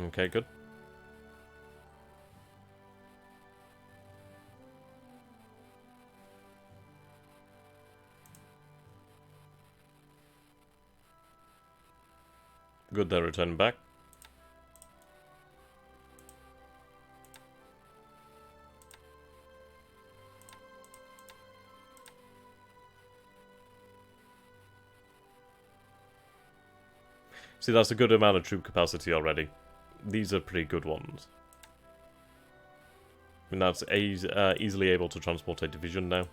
Okay, good. Good, they're returning back. See, that's a good amount of troop capacity already. These are pretty good ones. And that's easily able to transport a division now.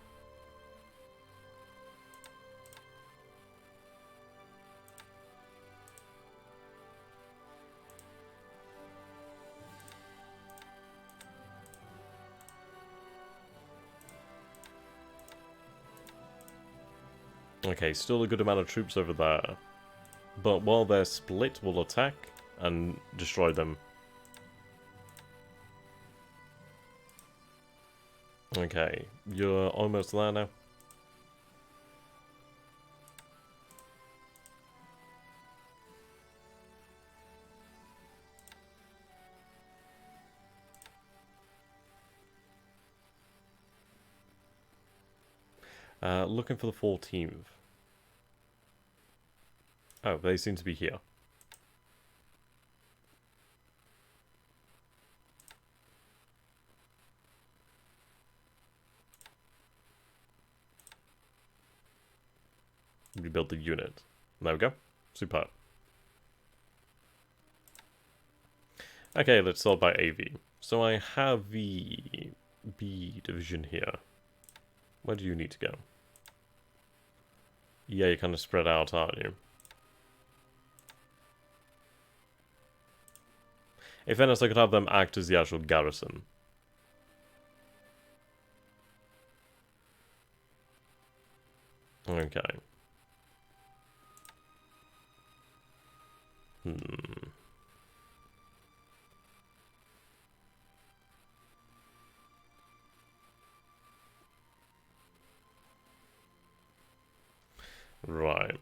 Okay, still a good amount of troops over there. But while they're split, we'll attack and destroy them. Okay, you're almost there now. Looking for the 14th. Oh, they seem to be here. Rebuild the unit. There we go. Superb. Okay, let's sort by AV. So I have the B division here. Where do you need to go? Yeah, you're kind of spread out, aren't you? In fairness, I could have them act as the actual garrison. Okay. Right.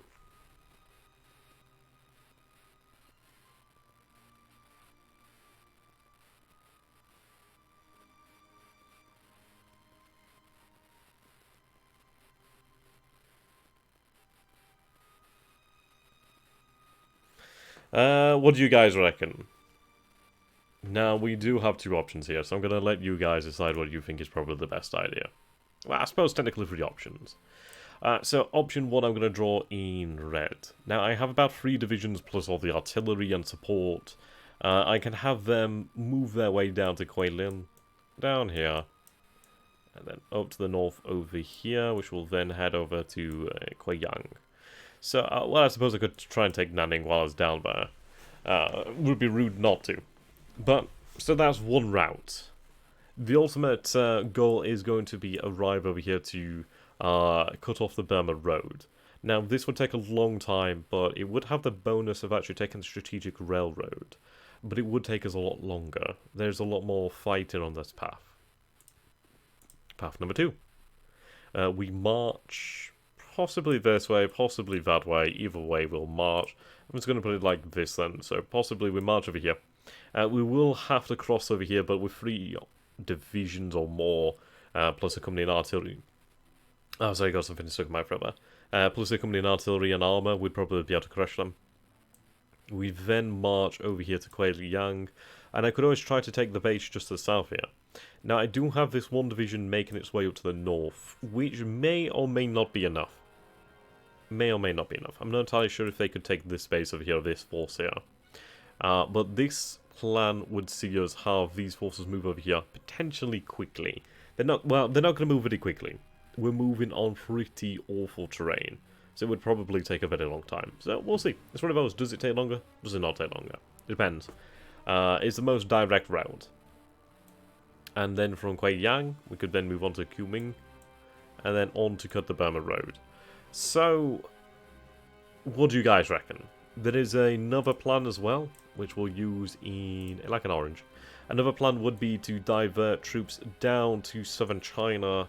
What do you guys reckon? Now, we do have two options here, so I'm going to let you guys decide what you think is probably the best idea. Well, I suppose technically 3 options. So, option 1 I'm going to draw in red. Now, I have about 3 divisions plus all the artillery and support. I can have them move their way down to Kuilin, down here, and then up to the north over here, which will then head over to Kuiyang. So, well, I suppose I could try and take Nanning while I was down there. Would be rude not to. But, so that's one route. The ultimate goal is going to be arrive over here to cut off the Burma Road. Now, this would take a long time, but it would have the bonus of actually taking the strategic railroad. But it would take us a lot longer. There's a lot more fighting on this path. path number 2. We march possibly this way, possibly that way. Either way, we'll march. I'm just going to put it like this then. So possibly we march over here. We will have to cross over here, but with 3 divisions or more, plus accompanying artillery. Oh, sorry, I got something stuck in my throat there. Plus accompanying artillery and armor, we'd probably be able to crush them. We then march over here to Yang, and I could always try to take the base just to the south here. Now, I do have this 1 division making its way up to the north, which may or may not be enough. May or may not be enough. I'm not entirely sure if they could take this base over here, this force here. But this plan would see us have these forces move over here potentially quickly. They're not going to move very quickly. We're moving on pretty awful terrain, so it would probably take a very long time. So we'll see. It's one of those. Does it take longer? Does it not take longer? It depends. It's the most direct route. And then from Yang, we could then move on to Kunming, and then on to cut the Burma Road. So, what do you guys reckon? There is another plan as well, which we'll use in, like an orange. Another plan would be to divert troops down to southern China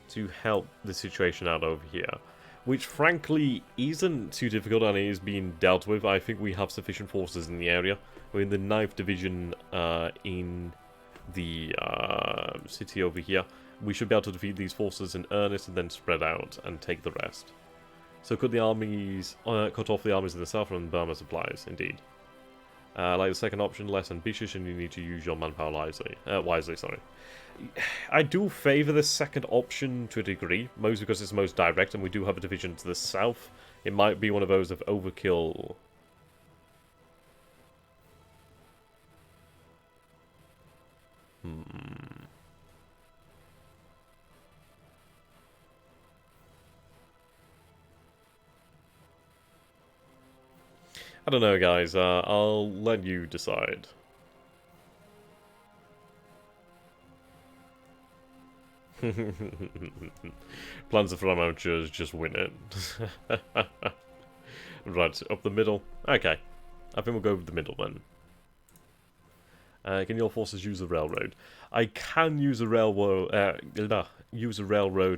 to help the situation out over here. Which frankly isn't too difficult and is being dealt with. I think we have sufficient forces in the area. We're in the 9th Division in the city over here. We should be able to defeat these forces in earnest and then spread out and take the rest. So cut off the armies in the south from Burma supplies, indeed. Like the second option, less ambitious, and you need to use your manpower wisely. Sorry. I do favour the second option to a degree, mostly because it's the most direct, and we do have a division to the south. It might be one of those of overkill. I don't know, guys. I'll let you decide. Plans are for amateurs, just win it. Right, up the middle. Okay. I think we'll go with the middle then. Can your forces use the railroad? I can use a railroad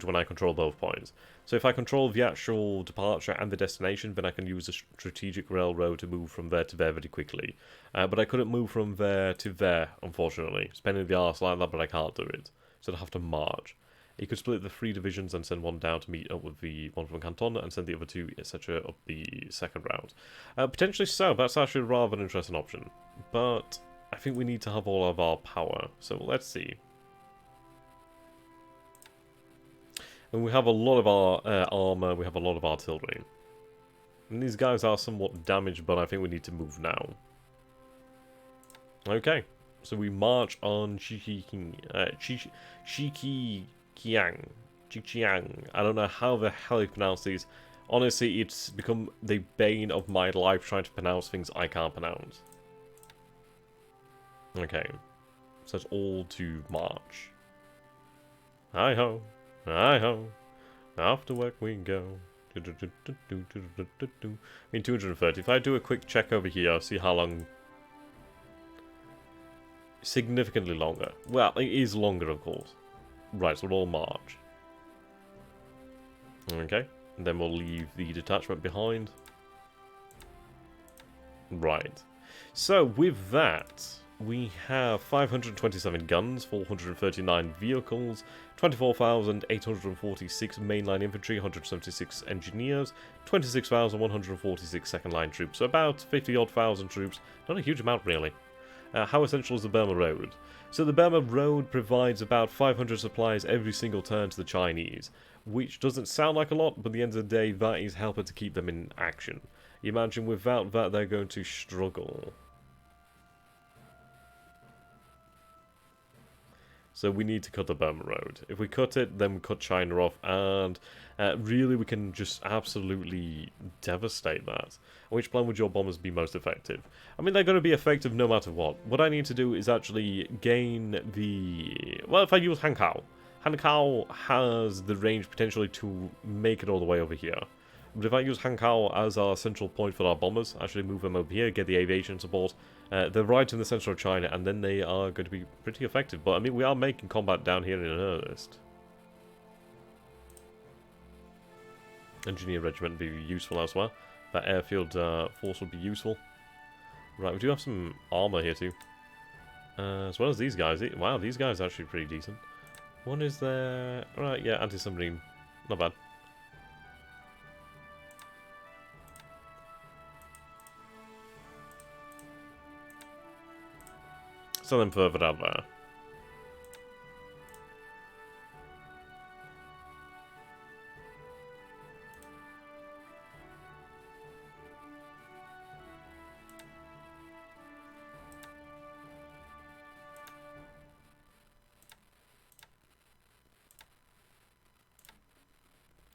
when I control both points. So if I control the actual departure and the destination, then I can use a strategic railroad to move from there to there very quickly. But I couldn't move from there to there, unfortunately. It's pain in the arse like that, but I can't do it. So I'd have to march. You could split the 3 divisions and send one down to meet up with the one from Canton, and send the other 2, etc. up the second route. Potentially so. That's actually rather an interesting option. But I think we need to have all of our power. So let's see. And we have a lot of our armor, we have a lot of artillery. And these guys are somewhat damaged, but I think we need to move now. Okay, so we march on Xiqiang. I don't know how the hell you pronounce these. Honestly, it's become the bane of my life trying to pronounce things I can't pronounce. Okay, so it's all to march. Hi-ho. Hi-ho, after work we go. I mean, 230. If I do a quick check over here, see how long. Significantly longer. Well, it is longer, of course. Right, so we'll all march. Okay, and then we'll leave the detachment behind. Right. So, with that, we have 527 guns, 439 vehicles, 24,846 mainline infantry, 176 engineers, 26,146 second-line troops, so about 50-odd thousand troops. Not a huge amount, really. How essential is the Burma Road? So the Burma Road provides about 500 supplies every single turn to the Chinese, which doesn't sound like a lot, but at the end of the day, that is helping to keep them in action. You imagine without that, they're going to struggle. So we need to cut the Burma Road. If we cut it, then we cut China off, and really we can just absolutely devastate that. Which plan would your bombers be most effective? I mean, they're going to be effective no matter what. What I need to do is actually gain the... Well, if I use Hankow. Hankow has the range potentially to make it all the way over here. But if I use Hankow as our central point for our bombers, actually move them over here, get the aviation support, they're right in the center of China, and then they are going to be pretty effective. But I mean, we are making combat down here in earnest. Engineer regiment would be useful as well. That airfield force would be useful. Right, we do have some armor here too. As well as these guys. Wow, these guys are actually pretty decent. One is there... Right, yeah, anti-submarine. Not bad. Send them further out there.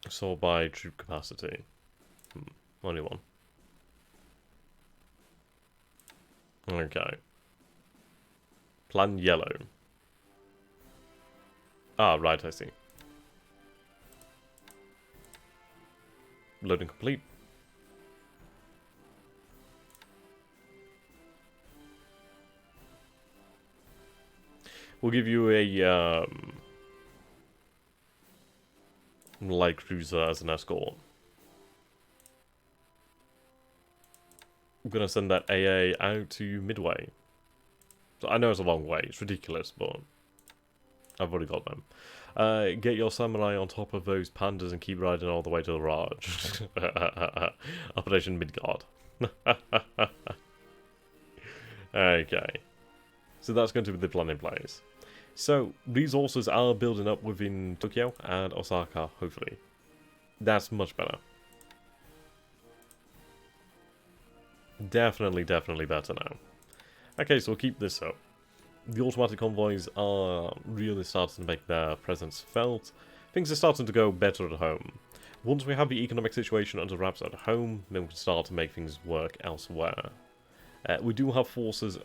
Sort by troop capacity. Only one. Okay. Plan yellow. Ah, right, I see. Loading complete. We'll give you a light cruiser as an escort. I'm gonna send that AA out to Midway. So I know it's a long way, it's ridiculous, but I've already got them. Get your samurai on top of those pandas and keep riding all the way to the Raj. Operation Midgard. Okay. So that's going to be the plan in place. So, resources are building up within Tokyo and Osaka, hopefully. That's much better. Definitely better now. Okay, so we'll keep this up. The automatic convoys are really starting to make their presence felt. Things are starting to go better at home. Once we have the economic situation under wraps at home, then we can start to make things work elsewhere. We do have forces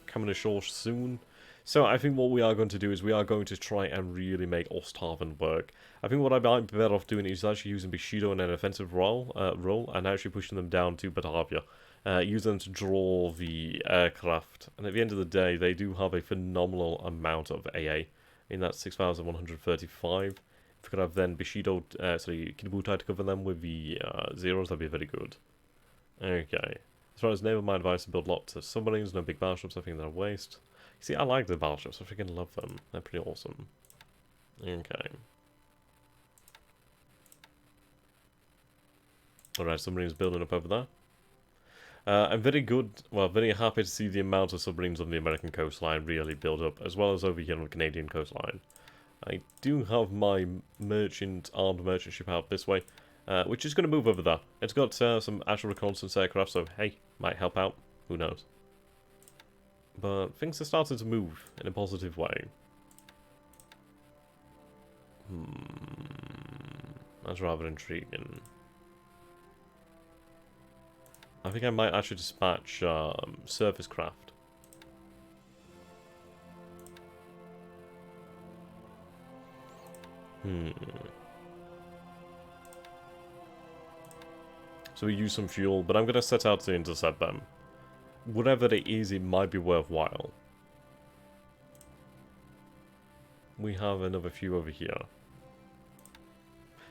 coming ashore soon. So I think what we are going to do is we are going to try and really make Osthaven work. I think what I might be better off doing is actually using Bushido in an offensive role and actually pushing them down to Batavia. Use them to draw the aircraft. And at the end of the day, they do have a phenomenal amount of AA. In that 6,135. If we could have then Bushido, Kinebutai to cover them with the zeros, that'd be very good. Okay. As far as naval, my advice to build lots of submarines, no big battleships, I think they're a waste. See, I like the battleships, I freaking love them. They're pretty awesome. Okay. Alright, submarines building up over there. I'm very happy to see the amount of submarines on the American coastline really build up, as well as over here on the Canadian coastline. I do have my armed merchant ship out this way, which is going to move over there. It's got some actual reconnaissance aircraft, so hey, might help out. Who knows? But things are starting to move in a positive way. That's rather intriguing. I think I might actually dispatch surface craft. So we use some fuel, but I'm going to set out to intercept them. Whatever it is, it might be worthwhile. We have another few over here.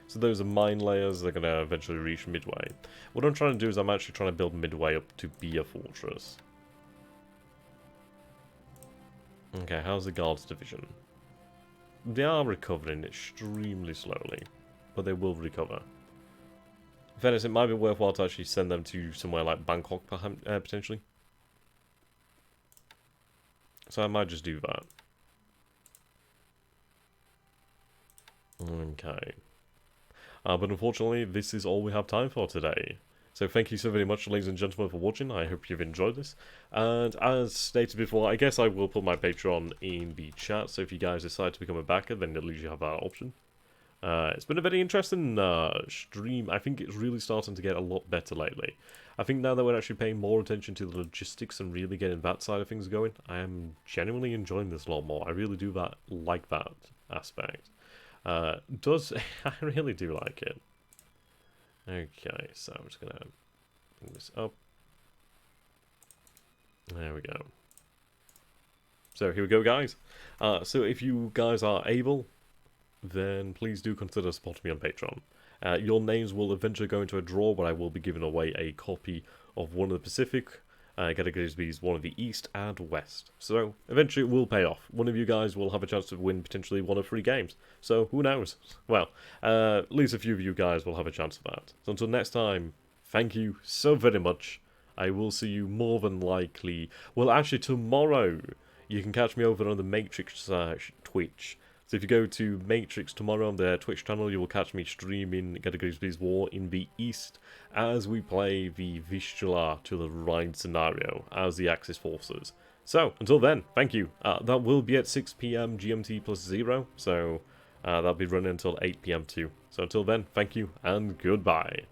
So those are mine layers, they're going to eventually reach Midway. What I'm trying to do is I'm actually trying to build Midway up to be a fortress. Okay, how's the Guards Division? They are recovering extremely slowly, but they will recover. In fairness, it might be worthwhile to actually send them to somewhere like Bangkok, potentially. So I might just do that. Okay. But unfortunately, this is all we have time for today. So thank you so very much, ladies and gentlemen, for watching. I hope you've enjoyed this. And as stated before, I guess I will put my Patreon in the chat. So if you guys decide to become a backer, then at least you have that option. It's been a very interesting stream. I think it's really starting to get a lot better lately. I think now that we're actually paying more attention to the logistics and really getting that side of things going, I am genuinely enjoying this a lot more. I really do like that aspect. I really do like it. Okay, so I'm just gonna bring this up. There we go. So here we go, guys. So if you guys are able, then please do consider supporting me on Patreon. Your names will eventually go into a draw where I will be giving away a copy of one of the Pacific, Grigsby's one of the East and West. So eventually it will pay off. One of you guys will have a chance to win potentially one of 3 games. So who knows? Well, at least a few of you guys will have a chance of that. So until next time, thank you so very much. I will see you more than likely. Well, actually tomorrow you can catch me over on the Matrix Twitch. So if you go to Matrix tomorrow on their Twitch channel, you will catch me streaming Grigsby's War in the East as we play the Vistula to the Rhine scenario as the Axis forces. So, until then, thank you. That will be at 6 PM GMT plus 0, so that'll be running until 8 PM too. So until then, thank you and goodbye.